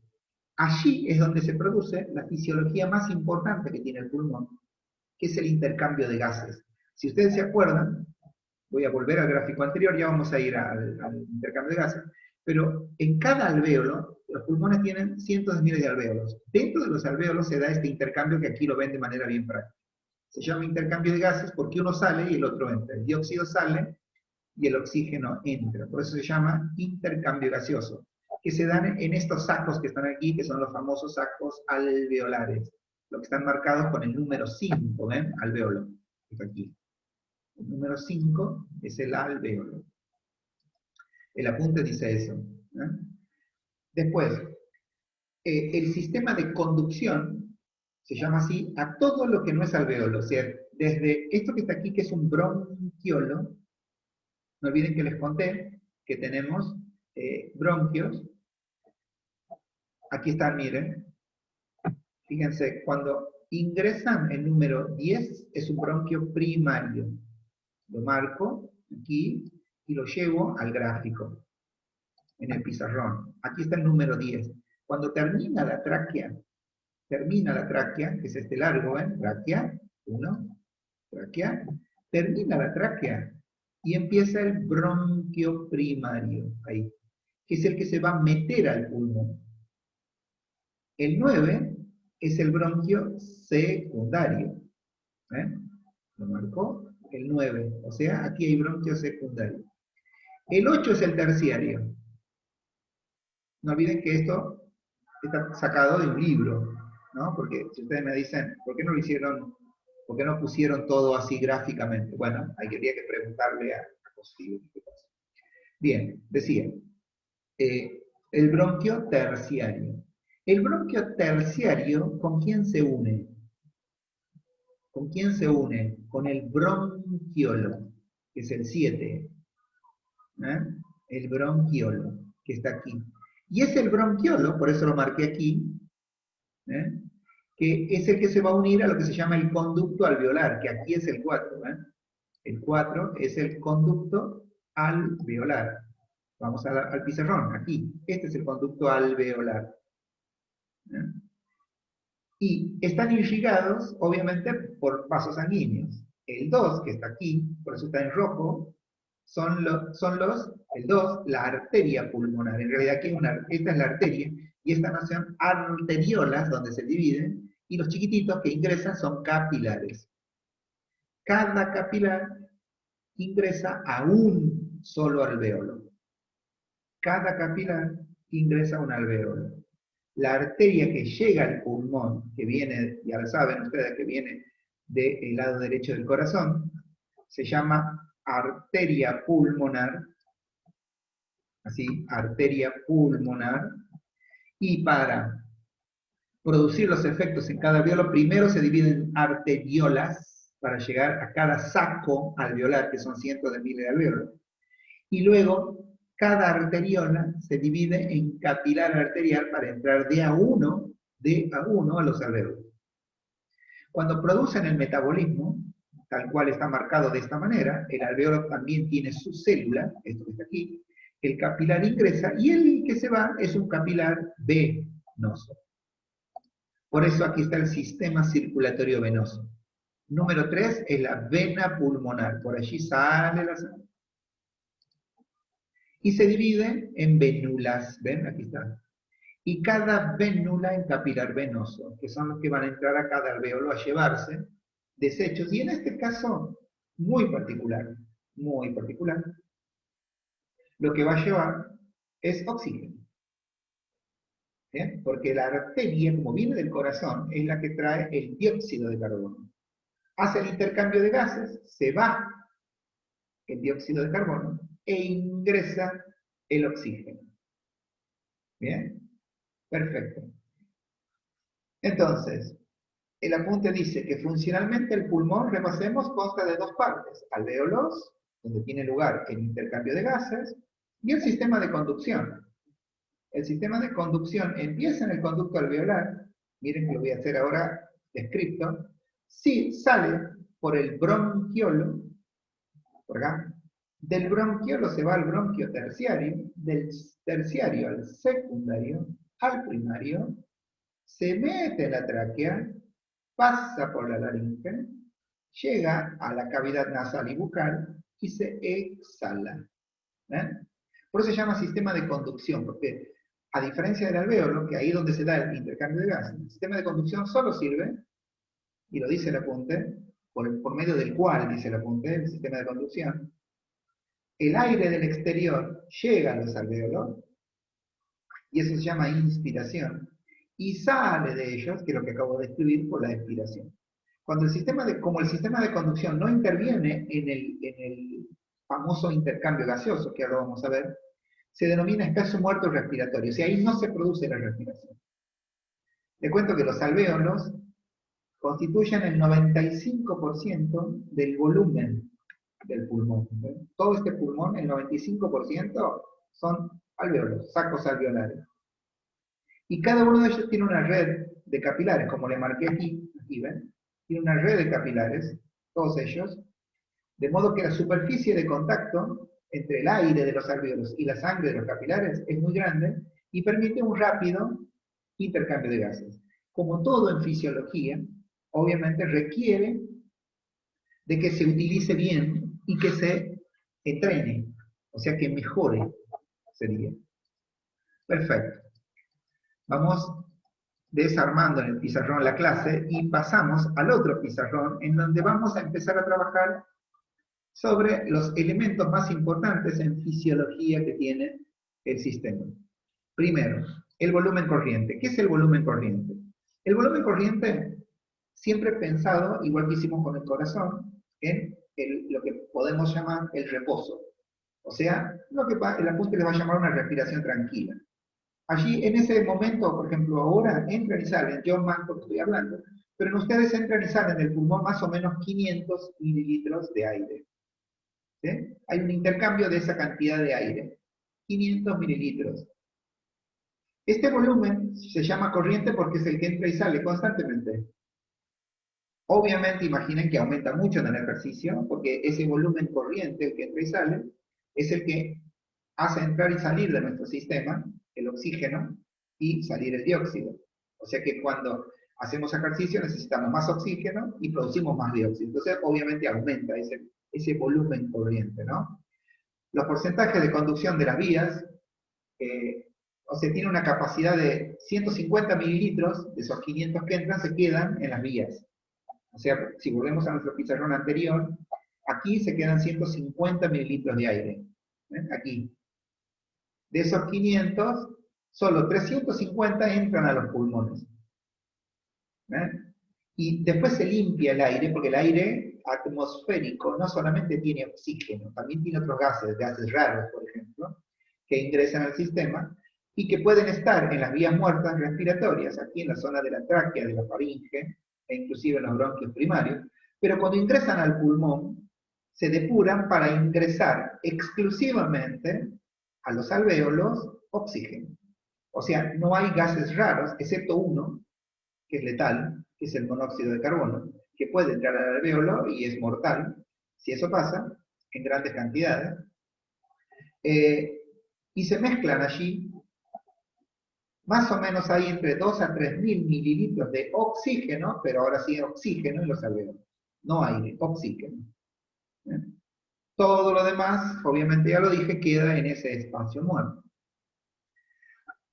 Allí es donde se produce la fisiología más importante que tiene el pulmón, que es el intercambio de gases. Si ustedes se acuerdan, voy a volver al gráfico anterior, ya vamos a ir al intercambio de gases, pero en cada alvéolo, los pulmones tienen cientos de miles de alvéolos. Dentro de los alvéolos se da este intercambio que aquí lo ven de manera bien práctica. Se llama intercambio de gases porque uno sale y el otro entra. El dióxido sale y el oxígeno entra. Por eso se llama intercambio gaseoso, que se dan en estos sacos que están aquí, que son los famosos sacos alveolares, los que están marcados con el número 5, ¿ven? Alvéolo, está aquí. El número 5 es el alvéolo. El apunte dice eso. Después, el sistema de conducción se llama así a todo lo que no es alvéolo. O sea, desde esto que está aquí, que es un bronquiolo, no olviden que les conté que tenemos bronquios. Aquí están, miren. Fíjense, cuando ingresan el número 10 es un bronquio primario. Lo marco aquí y lo llevo al gráfico, en el pizarrón. Aquí está el número 10. Cuando termina la tráquea, que es este largo, ¿ven? Tráquea, 1, tráquea, termina la tráquea y empieza el bronquio primario, ahí, que es el que se va a meter al pulmón. El 9 es el bronquio secundario. Lo marcó el 9, o sea, aquí hay bronquio secundario. El 8 es el terciario. No olviden que esto está sacado de un libro, ¿no? Porque si ustedes me dicen, ¿por qué no lo hicieron, por qué no pusieron todo así gráficamente? Bueno, habría que preguntarle a Costillo. Bien, decía, el bronquio terciario. El bronquio terciario, ¿con quién se une? ¿Con quién se une? Con el bronquiolo, que es el 7. El bronquiolo, que está aquí. Y es el bronquiolo, por eso lo marqué aquí, que es el que se va a unir a lo que se llama el conducto alveolar, que aquí es el 4. El 4 es el conducto alveolar. Vamos al pizarrón, aquí. Este es el conducto alveolar. Y están irrigados, obviamente, por vasos sanguíneos. El 2, que está aquí, por eso está en rojo, el 2, la arteria pulmonar. En realidad aquí esta es la arteria, y estas no son arteriolas, donde se dividen, y los chiquititos que ingresan son capilares. Cada capilar ingresa a un solo alvéolo. Cada capilar ingresa a un alvéolo. La arteria que llega al pulmón, que viene, ya lo saben ustedes, que viene del lado derecho del corazón, se llama arteria pulmonar, así, arteria pulmonar, y para producir los efectos en cada alvéolo, primero se dividen en arteriolas, para llegar a cada saco alveolar, que son cientos de miles de alvéolos, y luego cada arteriola se divide en capilar arterial para entrar de a uno a los alvéolos. Cuando producen el metabolismo, tal cual está marcado de esta manera, el alvéolo también tiene su célula, esto que está aquí, el capilar ingresa y el que se va es un capilar venoso. Por eso aquí está el sistema circulatorio venoso. Número 3 es la vena pulmonar, por allí sale la sangre. Y se divide en vénulas, ¿ven? Aquí está. Y cada vénula en capilar venoso, que son los que van a entrar a cada alvéolo a llevarse desechos. Y en este caso, muy particular, lo que va a llevar es oxígeno. ¿Bien? Porque la arteria, como viene del corazón, es la que trae el dióxido de carbono. Hace el intercambio de gases, se va el dióxido de carbono e ingresa el oxígeno. ¿Bien? Perfecto. Entonces, el apunte dice que funcionalmente el pulmón, repasemos, consta de dos partes: alvéolos, donde tiene lugar el intercambio de gases, y el sistema de conducción. El sistema de conducción empieza en el conducto alveolar, miren que lo voy a hacer ahora descrito, sí, sale por el bronquiolo, por acá. Del bronquiolo se va al bronquio terciario, del terciario al secundario, al primario, se mete en la tráquea, pasa por la laringe, llega a la cavidad nasal y bucal y se exhala. ¿Eh? Por eso se llama sistema de conducción, porque a diferencia del alvéolo, que ahí es donde se da el intercambio de gases, el sistema de conducción solo sirve, y lo dice el apunte, por medio del cual dice el apunte, el sistema de conducción, el aire del exterior llega a los alvéolos, y eso se llama inspiración, y sale de ellos, que es lo que acabo de escribir, por la expiración. Como el sistema de conducción no interviene en el famoso intercambio gaseoso, que ahora vamos a ver, se denomina espacio muerto respiratorio, o sea, ahí no se produce la respiración. Le cuento que los alvéolos constituyen el 95% del volumen del pulmón. Todo este pulmón, el 95% son alvéolos, sacos alveolares. Y cada uno de ellos tiene una red de capilares, como le marqué aquí ven, tiene una red de capilares, todos ellos, de modo que la superficie de contacto entre el aire de los alvéolos y la sangre de los capilares es muy grande y permite un rápido intercambio de gases. Como todo en fisiología, obviamente requiere de que se utilice bien y que se entrene, o sea que mejore, sería. Perfecto. Vamos desarmando en el pizarrón la clase y pasamos al otro pizarrón en donde vamos a empezar a trabajar sobre los elementos más importantes en fisiología que tiene el sistema. Primero, el volumen corriente. ¿Qué es el volumen corriente? El volumen corriente, siempre pensado, igual que hicimos con el corazón, en lo que podemos llamar el reposo. O sea, el apunte le va a llamar una respiración tranquila. Allí, en ese momento, por ejemplo, ahora entran y salen, yo más porque estoy hablando, pero en ustedes entran y salen del pulmón más o menos 500 mililitros de aire. ¿Sí? Hay un intercambio de esa cantidad de aire, 500 mililitros. Este volumen se llama corriente porque es el que entra y sale constantemente. Obviamente imaginen que aumenta mucho en el ejercicio, porque ese volumen corriente, el que entra y sale, es el que hace entrar y salir de nuestro sistema el oxígeno y salir el dióxido. O sea que cuando hacemos ejercicio necesitamos más oxígeno y producimos más dióxido. Entonces obviamente aumenta ese volumen corriente, ¿no? Los porcentajes de conducción de las vías, o sea, tiene una capacidad de 150 mililitros, de esos 500 que entran se quedan en las vías. O sea, si volvemos a nuestro pizarrón anterior, aquí se quedan 150 mililitros de aire. ¿Ven? Aquí. De esos 500, solo 350 entran a los pulmones. ¿Ven? Y después se limpia el aire, porque el aire atmosférico no solamente tiene oxígeno, también tiene otros gases raros, por ejemplo, que ingresan al sistema y que pueden estar en las vías muertas respiratorias, aquí en la zona de la tráquea, de la faringe, e inclusive en los bronquios primarios, pero cuando ingresan al pulmón, se depuran para ingresar exclusivamente a los alvéolos oxígeno. O sea, no hay gases raros, excepto uno, que es letal, que es el monóxido de carbono, que puede entrar al alvéolo y es mortal, si eso pasa, en grandes cantidades, y se mezclan allí, más o menos hay entre 2 a 3 mil mililitros de oxígeno, pero ahora sí oxígeno en los alvéolos, no aire, oxígeno. ¿Eh? Todo lo demás, obviamente ya lo dije, queda en ese espacio muerto.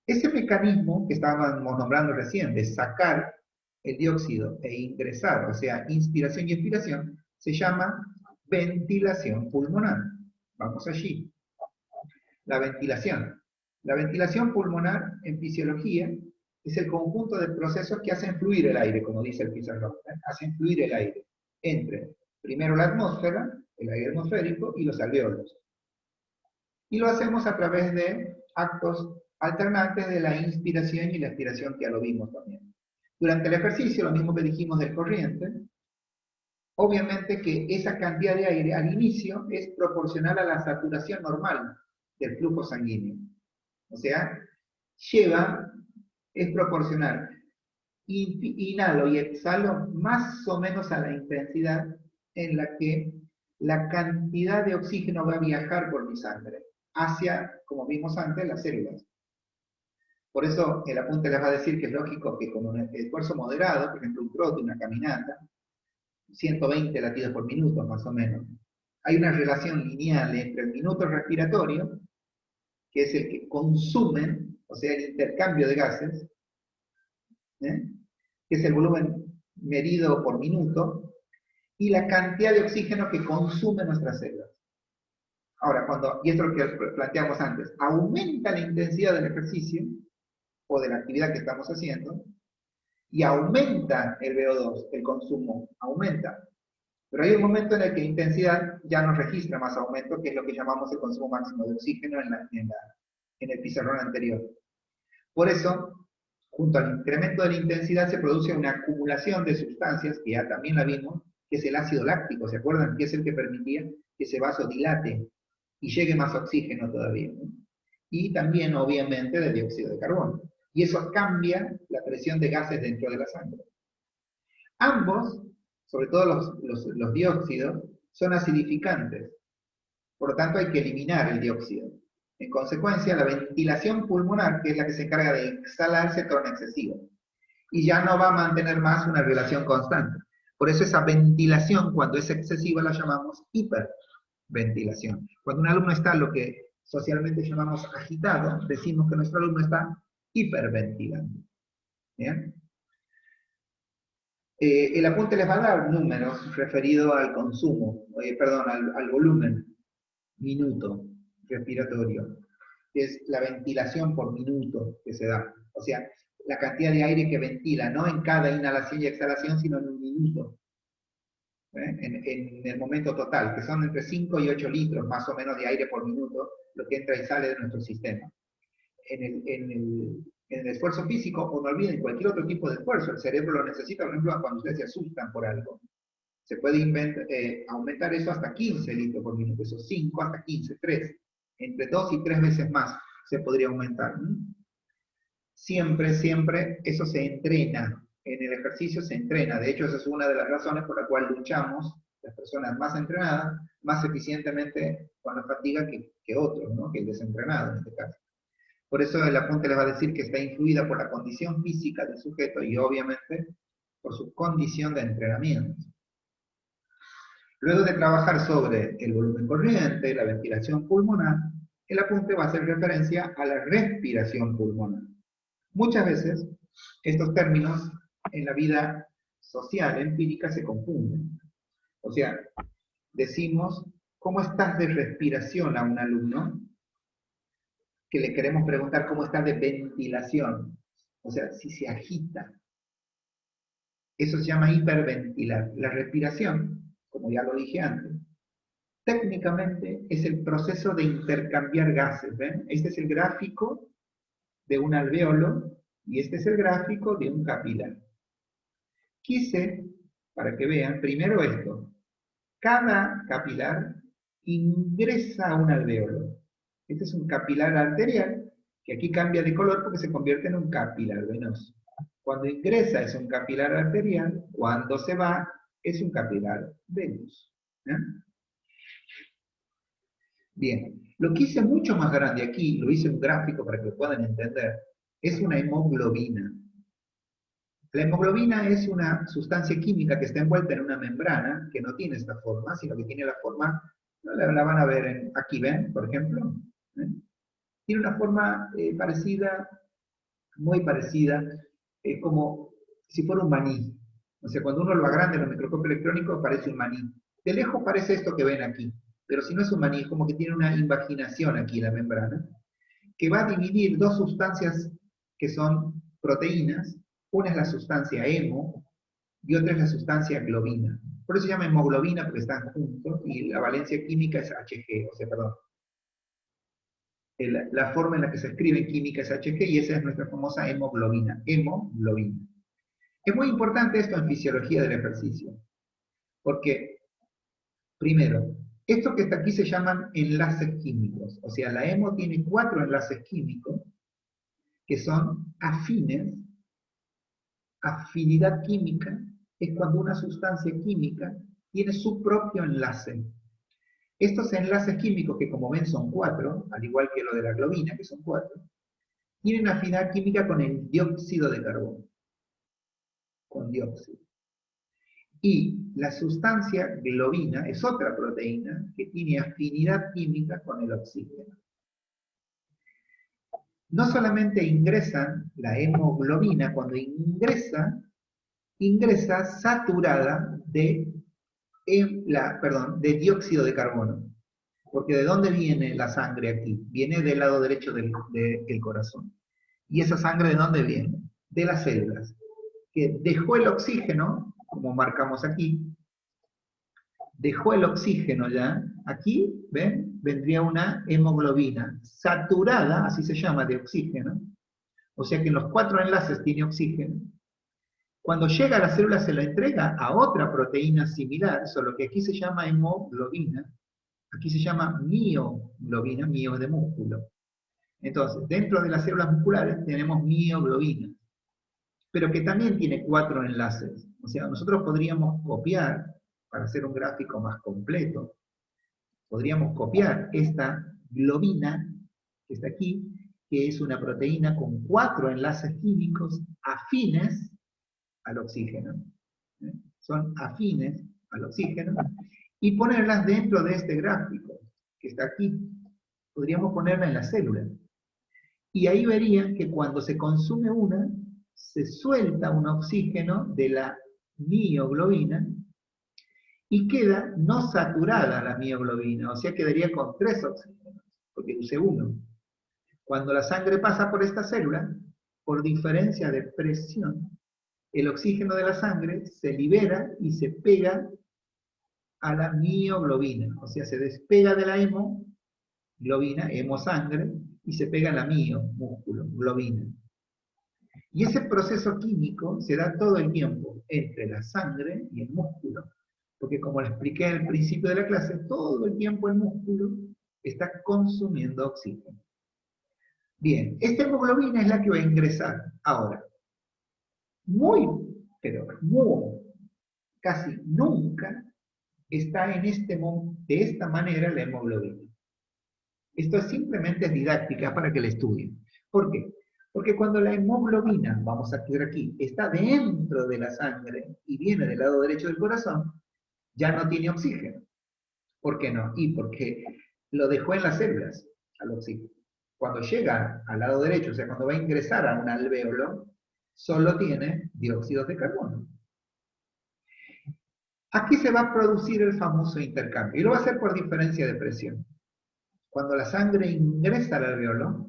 Ese mecanismo que estábamos nombrando recién, de sacar el dióxido e ingresar, o sea, inspiración y expiración, se llama ventilación pulmonar. Vamos allí. La ventilación. La ventilación pulmonar en fisiología es el conjunto de procesos que hacen fluir el aire, como dice el pizarrón. Hacen fluir el aire entre, primero la atmósfera, el aire atmosférico, y los alvéolos. Y lo hacemos a través de actos alternantes de la inspiración y la expiración, que ya lo vimos también. Durante el ejercicio, lo mismo que dijimos del corriente, obviamente que esa cantidad de aire al inicio es proporcional a la saturación normal del flujo sanguíneo. O sea, es proporcional. Inhalo y exhalo más o menos a la intensidad en la que la cantidad de oxígeno va a viajar por mi sangre hacia, como vimos antes, las células. Por eso el apunte les va a decir que es lógico que con un esfuerzo moderado, por ejemplo un trote, una caminata, 120 latidos por minuto más o menos, hay una relación lineal entre el minuto respiratorio, que es el que consumen, o sea, el intercambio de gases, ¿eh? que es el volumen medido por minuto, y la cantidad de oxígeno que consumen nuestras células. Ahora, y esto es lo que planteamos antes, aumenta la intensidad del ejercicio o de la actividad que estamos haciendo, y aumenta el VO2, el consumo, aumenta. Pero hay un momento en el que la intensidad ya no registra más aumento, que es lo que llamamos el consumo máximo de oxígeno en el pizarrón anterior. Por eso, junto al incremento de la intensidad se produce una acumulación de sustancias, que ya también la vimos, que es el ácido láctico, ¿se acuerdan? Que es el que permitía que ese vaso dilate y llegue más oxígeno todavía, ¿no? Y también, obviamente, de dióxido de carbono. Y eso cambia la presión de gases dentro de la sangre. Ambos, sobre todo los dióxidos, son acidificantes. Por lo tanto, hay que eliminar el dióxido. En consecuencia, la ventilación pulmonar, que es la que se encarga de exhalar, se torna excesiva. Y ya no va a mantener más una relación constante. Por eso esa ventilación, cuando es excesiva, la llamamos hiperventilación. Cuando un alumno está lo que socialmente llamamos agitado, decimos que nuestro alumno está hiperventilando. ¿Bien? El apunte les va a dar números referidos al consumo, perdón, al volumen minuto respiratorio, que es la ventilación por minuto que se da. O sea, la cantidad de aire que ventila, no en cada inhalación y exhalación, sino en un minuto. En el momento total, que son entre 5 y 8 litros más o menos de aire por minuto, lo que entra y sale de nuestro sistema. En el esfuerzo físico, o no olviden cualquier otro tipo de esfuerzo, el cerebro lo necesita, por ejemplo, cuando ustedes se asustan por algo. Se puede aumentar eso hasta 15 litros por minuto, eso 5 hasta 15, 3. Entre 2 y 3 veces más se podría aumentar. Siempre, siempre eso se entrena. En el ejercicio se entrena. De hecho, esa es una de las razones por la cual luchamos, las personas más entrenadas, más eficientemente con la fatiga que otros, ¿no? Que el desentrenado en este caso. Por eso el apunte les va a decir que está influida por la condición física del sujeto y obviamente por su condición de entrenamiento. Luego de trabajar sobre el volumen corriente, la ventilación pulmonar, el apunte va a hacer referencia a la respiración pulmonar. Muchas veces estos términos en la vida social, empírica, se confunden. O sea, decimos, ¿cómo estás de respiración a un alumno? Que le queremos preguntar cómo está de ventilación. O sea, si se agita. Eso se llama hiperventilar. La respiración, como ya lo dije antes, técnicamente es el proceso de intercambiar gases. ¿Ven? Este es el gráfico de un alvéolo y este es el gráfico de un capilar. Quise, para que vean, primero esto. Cada capilar ingresa a un alvéolo. Este es un capilar arterial que aquí cambia de color porque se convierte en un capilar venoso. Cuando ingresa es un capilar arterial, cuando se va es un capilar venoso. ¿Eh? Bien, lo que hice mucho más grande aquí, lo hice en un gráfico para que lo puedan entender, es una hemoglobina. La hemoglobina es una sustancia química que está envuelta en una membrana que no tiene esta forma, sino que tiene la forma, la van a ver aquí, ¿ven? Por ejemplo. ¿Eh? Tiene una forma parecida, muy parecida, como si fuera un maní. O sea, cuando uno lo agranda en el microscopio electrónico parece un maní. De lejos parece esto que ven aquí, pero si no es un maní, es como que tiene una invaginación aquí la membrana, que va a dividir dos sustancias que son proteínas. Una es la sustancia hemo y otra es la sustancia globina. Por eso se llama hemoglobina porque están juntos y la valencia química es Hg, o sea, perdón. La forma en la que se escribe en química es Hg y esa es nuestra famosa hemoglobina. Hemoglobina. Es muy importante esto en fisiología del ejercicio, porque, primero, esto que está aquí se llaman enlaces químicos, o sea, la hemo tiene 4 enlaces químicos que son afines. Afinidad química es cuando una sustancia química tiene su propio enlace. Estos enlaces químicos, que como ven son 4, al igual que lo de la globina, que son 4, tienen afinidad química con el dióxido de carbono, con dióxido. Y la sustancia globina es otra proteína que tiene afinidad química con el oxígeno. No solamente ingresan la hemoglobina, cuando ingresa saturada de dióxido de carbono. Porque ¿de dónde viene la sangre aquí? Viene del lado derecho del corazón. ¿Y esa sangre de dónde viene? De las células. Que dejó el oxígeno, como marcamos aquí, dejó el oxígeno ya. Aquí, ¿ven? Vendría una hemoglobina saturada, así se llama, de oxígeno. O sea que en los 4 enlaces tiene oxígeno. Cuando llega a la célula se la entrega a otra proteína similar, solo que aquí se llama hemoglobina, aquí se llama mioglobina, mio de músculo. Entonces, dentro de las células musculares tenemos mioglobina, pero que también tiene 4 enlaces. O sea, nosotros podríamos copiar, para hacer un gráfico más completo, podríamos copiar esta globina, que está aquí, que es una proteína con 4 enlaces químicos afines al oxígeno. Son afines al oxígeno, y ponerlas dentro de este gráfico, que está aquí. Podríamos ponerla en la célula. Y ahí verían que cuando se consume una, se suelta un oxígeno de la mioglobina y queda no saturada la mioglobina, o sea, quedaría con 3 oxígenos, porque usé uno. Cuando la sangre pasa por esta célula, por diferencia de presión, el oxígeno de la sangre se libera y se pega a la mioglobina, o sea, se despega de la hemoglobina, hemosangre, y se pega a la músculo, globina. Y ese proceso químico se da todo el tiempo entre la sangre y el músculo, porque como le expliqué al principio de la clase, todo el tiempo el músculo está consumiendo oxígeno. Bien, esta hemoglobina es la que va a ingresar ahora. Casi nunca está de esta manera la hemoglobina. Esto simplemente es didáctica para que la estudien. ¿Por qué? Porque cuando la hemoglobina, vamos a escribir aquí, está dentro de la sangre y viene del lado derecho del corazón, ya no tiene oxígeno. ¿Por qué no? Y porque lo dejó en las células, al oxígeno. Cuando llega al lado derecho, o sea, cuando va a ingresar a un alvéolo, solo tiene dióxido de carbono. Aquí se va a producir el famoso intercambio, y lo va a hacer por diferencia de presión. Cuando la sangre ingresa al alvéolo,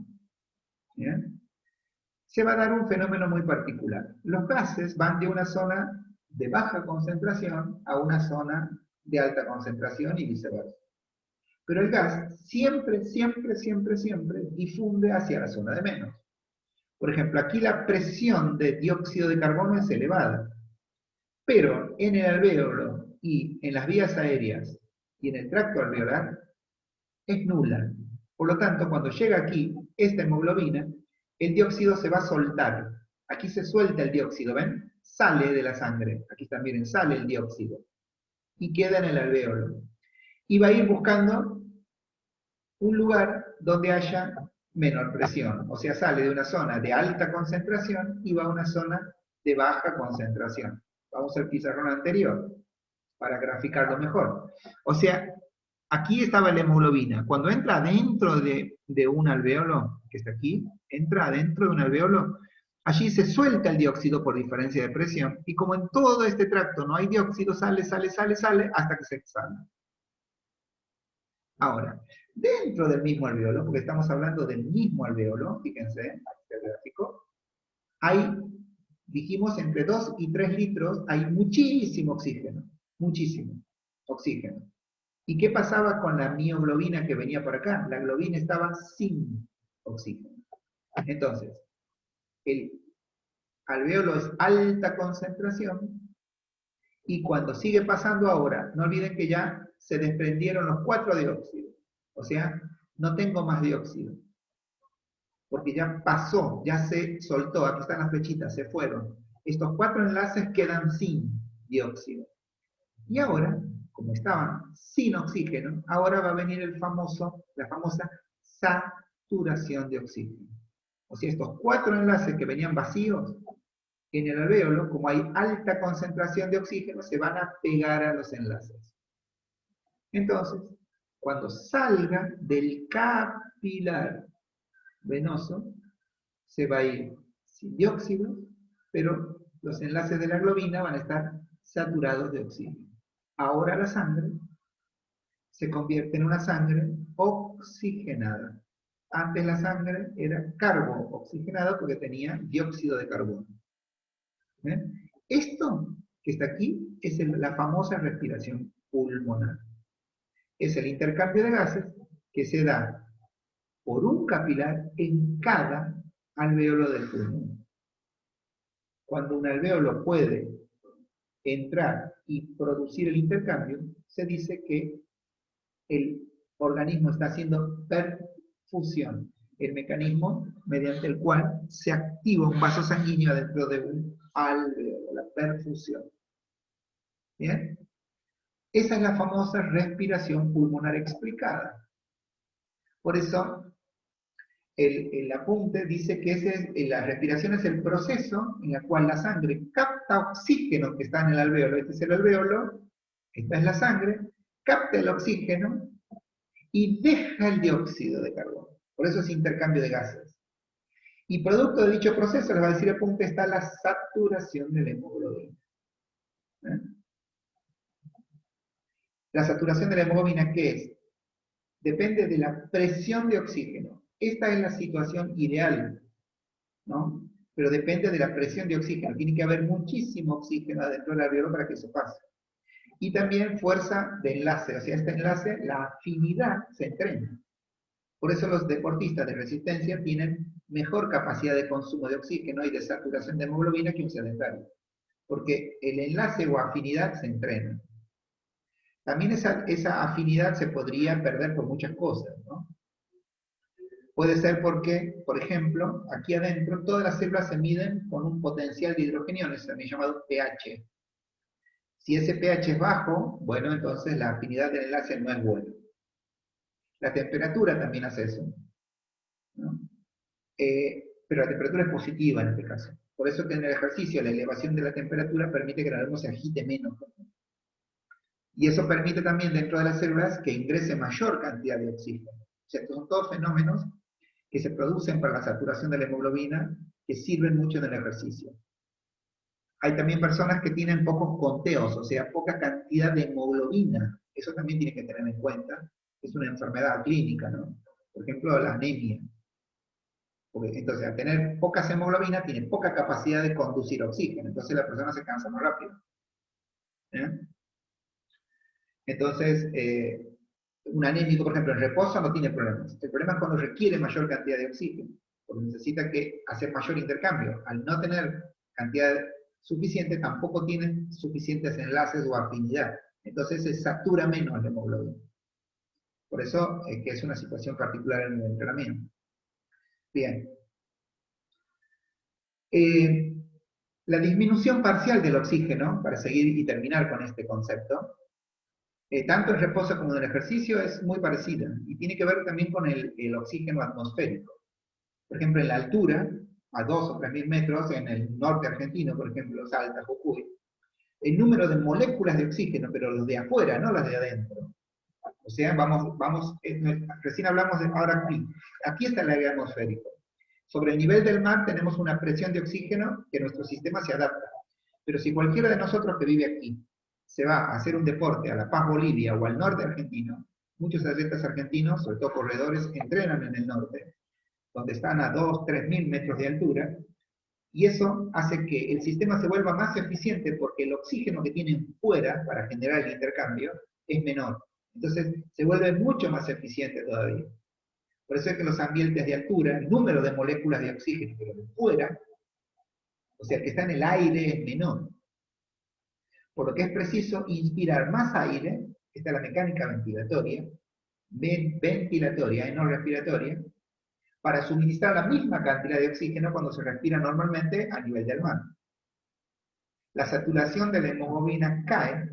¿bien?, se va a dar un fenómeno muy particular. Los gases van de una zona de baja concentración a una zona de alta concentración y viceversa. Pero el gas siempre difunde hacia la zona de menos. Por ejemplo, aquí la presión de dióxido de carbono es elevada, pero en el alvéolo y en las vías aéreas y en el tracto alveolar es nula. Por lo tanto, cuando llega aquí esta hemoglobina, el dióxido se va a soltar. Aquí se suelta el dióxido, ¿ven? Sale de la sangre. Aquí está, miren, sale el dióxido. Y queda en el alvéolo. Y va a ir buscando un lugar donde haya menor presión. O sea, sale de una zona de alta concentración y va a una zona de baja concentración. Vamos al pizarrón anterior para graficarlo mejor. O sea, aquí estaba la hemoglobina. Cuando entra dentro de un alvéolo, que está aquí, entra dentro de un alvéolo, allí se suelta el dióxido por diferencia de presión, y como en todo este tracto no hay dióxido, sale, hasta que se exhala. Ahora, dentro del mismo alvéolo, porque estamos hablando del mismo alvéolo, fíjense, el gráfico, hay, dijimos, entre 2 y 3 litros, hay muchísimo oxígeno, muchísimo oxígeno. ¿Y qué pasaba con la mioglobina que venía por acá? La globina estaba sin oxígeno. Entonces, el alvéolo es alta concentración, y cuando sigue pasando ahora, no olviden que ya se desprendieron los 4 dióxidos. O sea, no tengo más dióxido. Porque ya pasó, ya se soltó, aquí están las flechitas, se fueron. Estos 4 enlaces quedan sin dióxido. Y ahora, como estaban sin oxígeno, ahora va a venir la famosa saturación de oxígeno. O sea, estos 4 enlaces que venían vacíos, en el alvéolo, como hay alta concentración de oxígeno, se van a pegar a los enlaces. Entonces, cuando salga del capilar venoso, se va a ir sin dióxido, pero los enlaces de la globina van a estar saturados de oxígeno. Ahora la sangre se convierte en una sangre oxigenada. Antes la sangre era carbo-oxigenada porque tenía dióxido de carbono. ¿Eh? Esto que está aquí es la famosa respiración pulmonar. Es el intercambio de gases que se da por un capilar en cada alvéolo del pulmón. Cuando un alvéolo puede entrar y producir el intercambio, se dice que el organismo está haciendo perfusión, el mecanismo mediante el cual se activa un vaso sanguíneo dentro de un alvéolo, la perfusión. ¿Bien? Esa es la famosa respiración pulmonar explicada. Por eso, el apunte dice que la respiración es el proceso en el cual la sangre capta oxígeno que está en el alvéolo. Este es el alvéolo, esta es la sangre, capta el oxígeno y deja el dióxido de carbono. Por eso es intercambio de gases. Y producto de dicho proceso, les va a decir el apunte, está la saturación de la hemoglobina. ¿Eh? La saturación de la hemoglobina, ¿qué es? Depende de la presión de oxígeno. Esta es la situación ideal, ¿no? Pero depende de la presión de oxígeno. Tiene que haber muchísimo oxígeno adentro del alvéolo para que eso pase. Y también fuerza de enlace. O sea, este enlace, la afinidad se entrena. Por eso los deportistas de resistencia tienen mejor capacidad de consumo de oxígeno y de saturación de hemoglobina que un sedentario. Porque el enlace o afinidad se entrena. También esa afinidad se podría perder por muchas cosas, ¿no? Puede ser porque, por ejemplo, aquí adentro todas las células se miden con un potencial de hidrogenión, también llamado pH. Si ese pH es bajo, bueno, entonces la afinidad del enlace no es buena. La temperatura también hace eso, ¿no? Pero la temperatura es positiva en este caso. Por eso que en el ejercicio la elevación de la temperatura permite que el organismo se agite menos. Y eso permite también dentro de las células que ingrese mayor cantidad de oxígeno. O sea, estos son todos fenómenos que se producen para la saturación de la hemoglobina que sirven mucho en el ejercicio. Hay también personas que tienen pocos conteos, o sea, poca cantidad de hemoglobina. Eso también tiene que tener en cuenta. Es una enfermedad clínica, ¿no? Por ejemplo, la anemia. Porque, entonces, al tener pocas hemoglobinas, tiene poca capacidad de conducir oxígeno. Entonces, la persona se cansa más rápido. ¿Eh? Entonces, un anémico, por ejemplo, en reposo no tiene problemas. El problema es cuando requiere mayor cantidad de oxígeno, porque necesita hacer mayor intercambio. Al no tener cantidad suficiente, tampoco tienen suficientes enlaces o afinidad. Entonces se satura menos la hemoglobina. Por eso es que es una situación particular en el entrenamiento. Bien. La disminución parcial del oxígeno, para seguir y terminar con este concepto, tanto en reposo como en el ejercicio es muy parecida y tiene que ver también con el oxígeno atmosférico. Por ejemplo, en la altura, a 2 o 3.000 metros, en el norte argentino, por ejemplo, Salta, Jujuy, el número de moléculas de oxígeno, pero los de afuera, no las de adentro. O sea, recién hablamos de ahora aquí está el aire atmosférico. Sobre el nivel del mar tenemos una presión de oxígeno que nuestro sistema se adapta. Pero si cualquiera de nosotros que vive aquí se va a hacer un deporte a La Paz, Bolivia o al norte argentino, muchos atletas argentinos, sobre todo corredores, entrenan en el norte, donde están a 2, 3.000 metros de altura, y eso hace que el sistema se vuelva más eficiente porque el oxígeno que tienen fuera para generar el intercambio es menor. Entonces se vuelve mucho más eficiente todavía. Por eso es que los ambientes de altura, el número de moléculas de oxígeno pero de fuera, o sea, que está en el aire es menor. Por lo que es preciso inspirar más aire, esta es la mecánica ventilatoria, no respiratoria, para suministrar la misma cantidad de oxígeno cuando se respira normalmente a nivel del mar. La saturación de la hemoglobina cae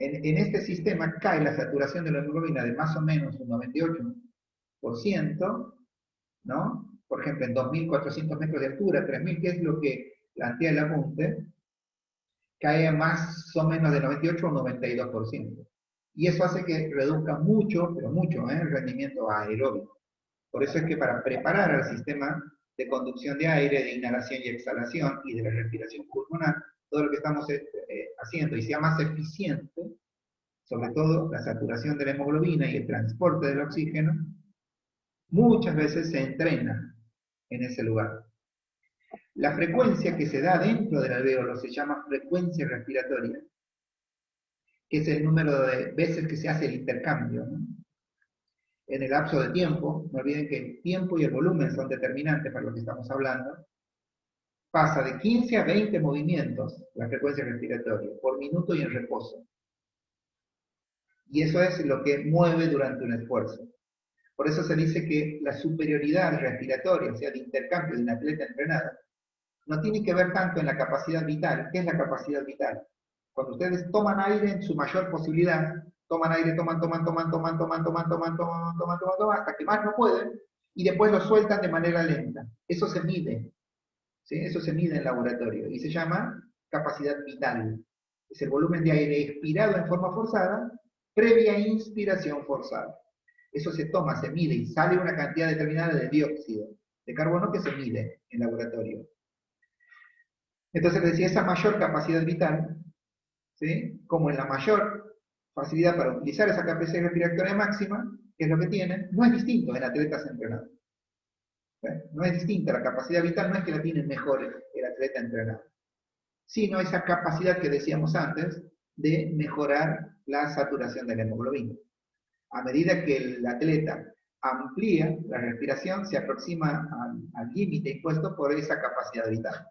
En este sistema cae la saturación de la hemoglobina de más o menos un 98%, ¿no? Por ejemplo, en 2.400 metros de altura, 3.000, que es lo que plantea el apunte, cae a más o menos de 98 o 92%. Y eso hace que reduzca mucho, pero mucho, el rendimiento aeróbico. Por eso es que para preparar al sistema de conducción de aire, de inhalación y exhalación, y de la respiración pulmonar, todo lo que estamos haciendo y sea más eficiente, sobre todo la saturación de la hemoglobina y el transporte del oxígeno, muchas veces se entrena en ese lugar. La frecuencia que se da dentro del alvéolo se llama frecuencia respiratoria, que es el número de veces que se hace el intercambio, ¿no? En el lapso de tiempo, no olviden que el tiempo y el volumen son determinantes para lo que estamos hablando, pasa de 15 a 20 movimientos la frecuencia respiratoria por minuto y en reposo. Y eso es lo que mueve durante un esfuerzo. Por eso se dice que la superioridad respiratoria, o sea, de intercambio de un atleta entrenado, no tiene que ver tanto en la capacidad vital. ¿Qué es la capacidad vital? Cuando ustedes toman aire en su mayor posibilidad, toman aire, toman, hasta que más no pueden, y después lo sueltan de manera lenta. Eso se mide, ¿sí? Eso se mide en laboratorio, y se llama capacidad vital. Es el volumen de aire expirado en forma forzada, previa inspiración forzada. Eso se toma, se mide, y sale una cantidad determinada de dióxido de carbono que se mide en laboratorio. Entonces les decía, esa mayor capacidad vital, ¿sí? Como en la mayor facilidad para utilizar esa capacidad respiratoria máxima, que es lo que tienen, no es distinto en atletas entrenados. No es distinta, la capacidad vital no es que la tiene mejor el atleta entrenado, sino esa capacidad que decíamos antes de mejorar la saturación de la hemoglobina. A medida que el atleta amplía la respiración, se aproxima al límite impuesto por esa capacidad vital.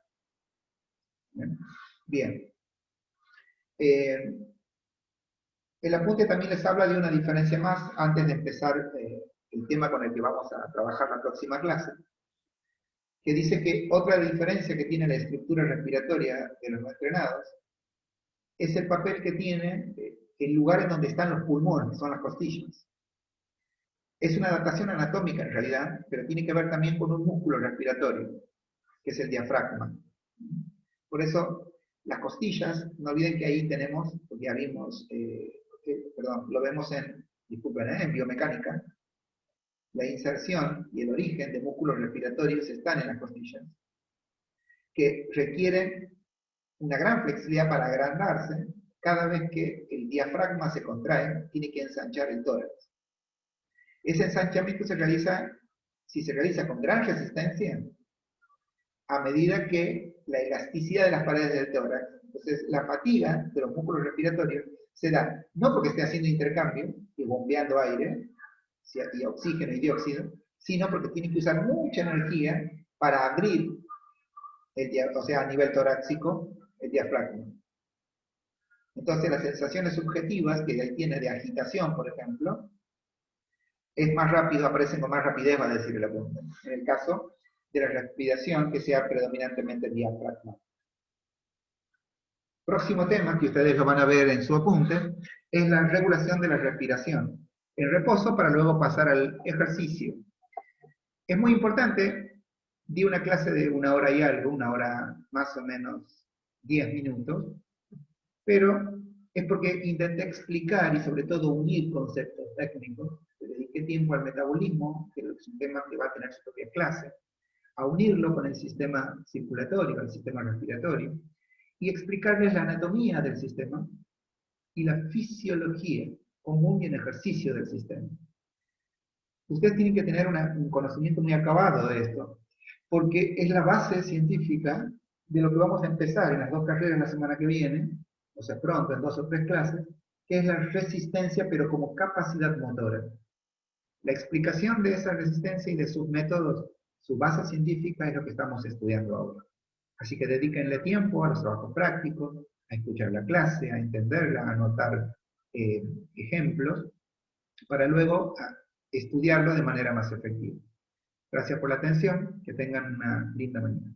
Bien. El apunte también les habla de una diferencia más antes de empezar el tema con el que vamos a trabajar la próxima clase, que dice que otra diferencia que tiene la estructura respiratoria de los no entrenados es el papel que tiene el lugar en donde están los pulmones, son las costillas. Es una adaptación anatómica en realidad, pero tiene que ver también con un músculo respiratorio, que es el diafragma. Por eso, las costillas, no olviden que ahí tenemos, porque ya vimos, lo vemos en biomecánica, la inserción y el origen de músculos respiratorios están en las costillas, que requieren una gran flexibilidad para agrandarse. Cada vez que el diafragma se contrae, tiene que ensanchar el tórax. Ese ensanchamiento se realiza, si se realiza con gran resistencia, a medida que la elasticidad de las paredes del tórax. Entonces, la fatiga de los músculos respiratorios se da no porque esté haciendo intercambio y bombeando aire, y oxígeno y dióxido, sino porque tienen que usar mucha energía para abrir, o sea, a nivel torácico, el diafragma. Entonces, las sensaciones subjetivas que ahí tiene de agitación, por ejemplo, es más rápido, aparecen con más rapidez, va a decir el apunte. En el caso de la respiración, que sea predominantemente diafragma. Próximo tema, que ustedes lo van a ver en su apunte, es la regulación de la respiración en reposo para luego pasar al ejercicio. Es muy importante, di una clase de 1 hora y algo, 1 hora más o menos 10 minutos, pero es porque intenté explicar y sobre todo unir conceptos técnicos. Le dediqué tiempo al metabolismo, que es un tema que va a tener su propia clase, a unirlo con el sistema circulatorio, el sistema respiratorio, y explicarles la anatomía del sistema y la fisiología común y en ejercicio del sistema. Ustedes tienen que tener un conocimiento muy acabado de esto, porque es la base científica de lo que vamos a empezar en las 2 carreras la semana que viene, o sea, pronto, en 2 o 3 clases, que es la resistencia, pero como capacidad motora. La explicación de esa resistencia y de sus métodos, su base científica, es lo que estamos estudiando ahora. Así que dedíquenle tiempo a los trabajos prácticos, a escuchar la clase, a entenderla, a anotar ejemplos, para luego estudiarlo de manera más efectiva. Gracias por la atención, que tengan una linda mañana.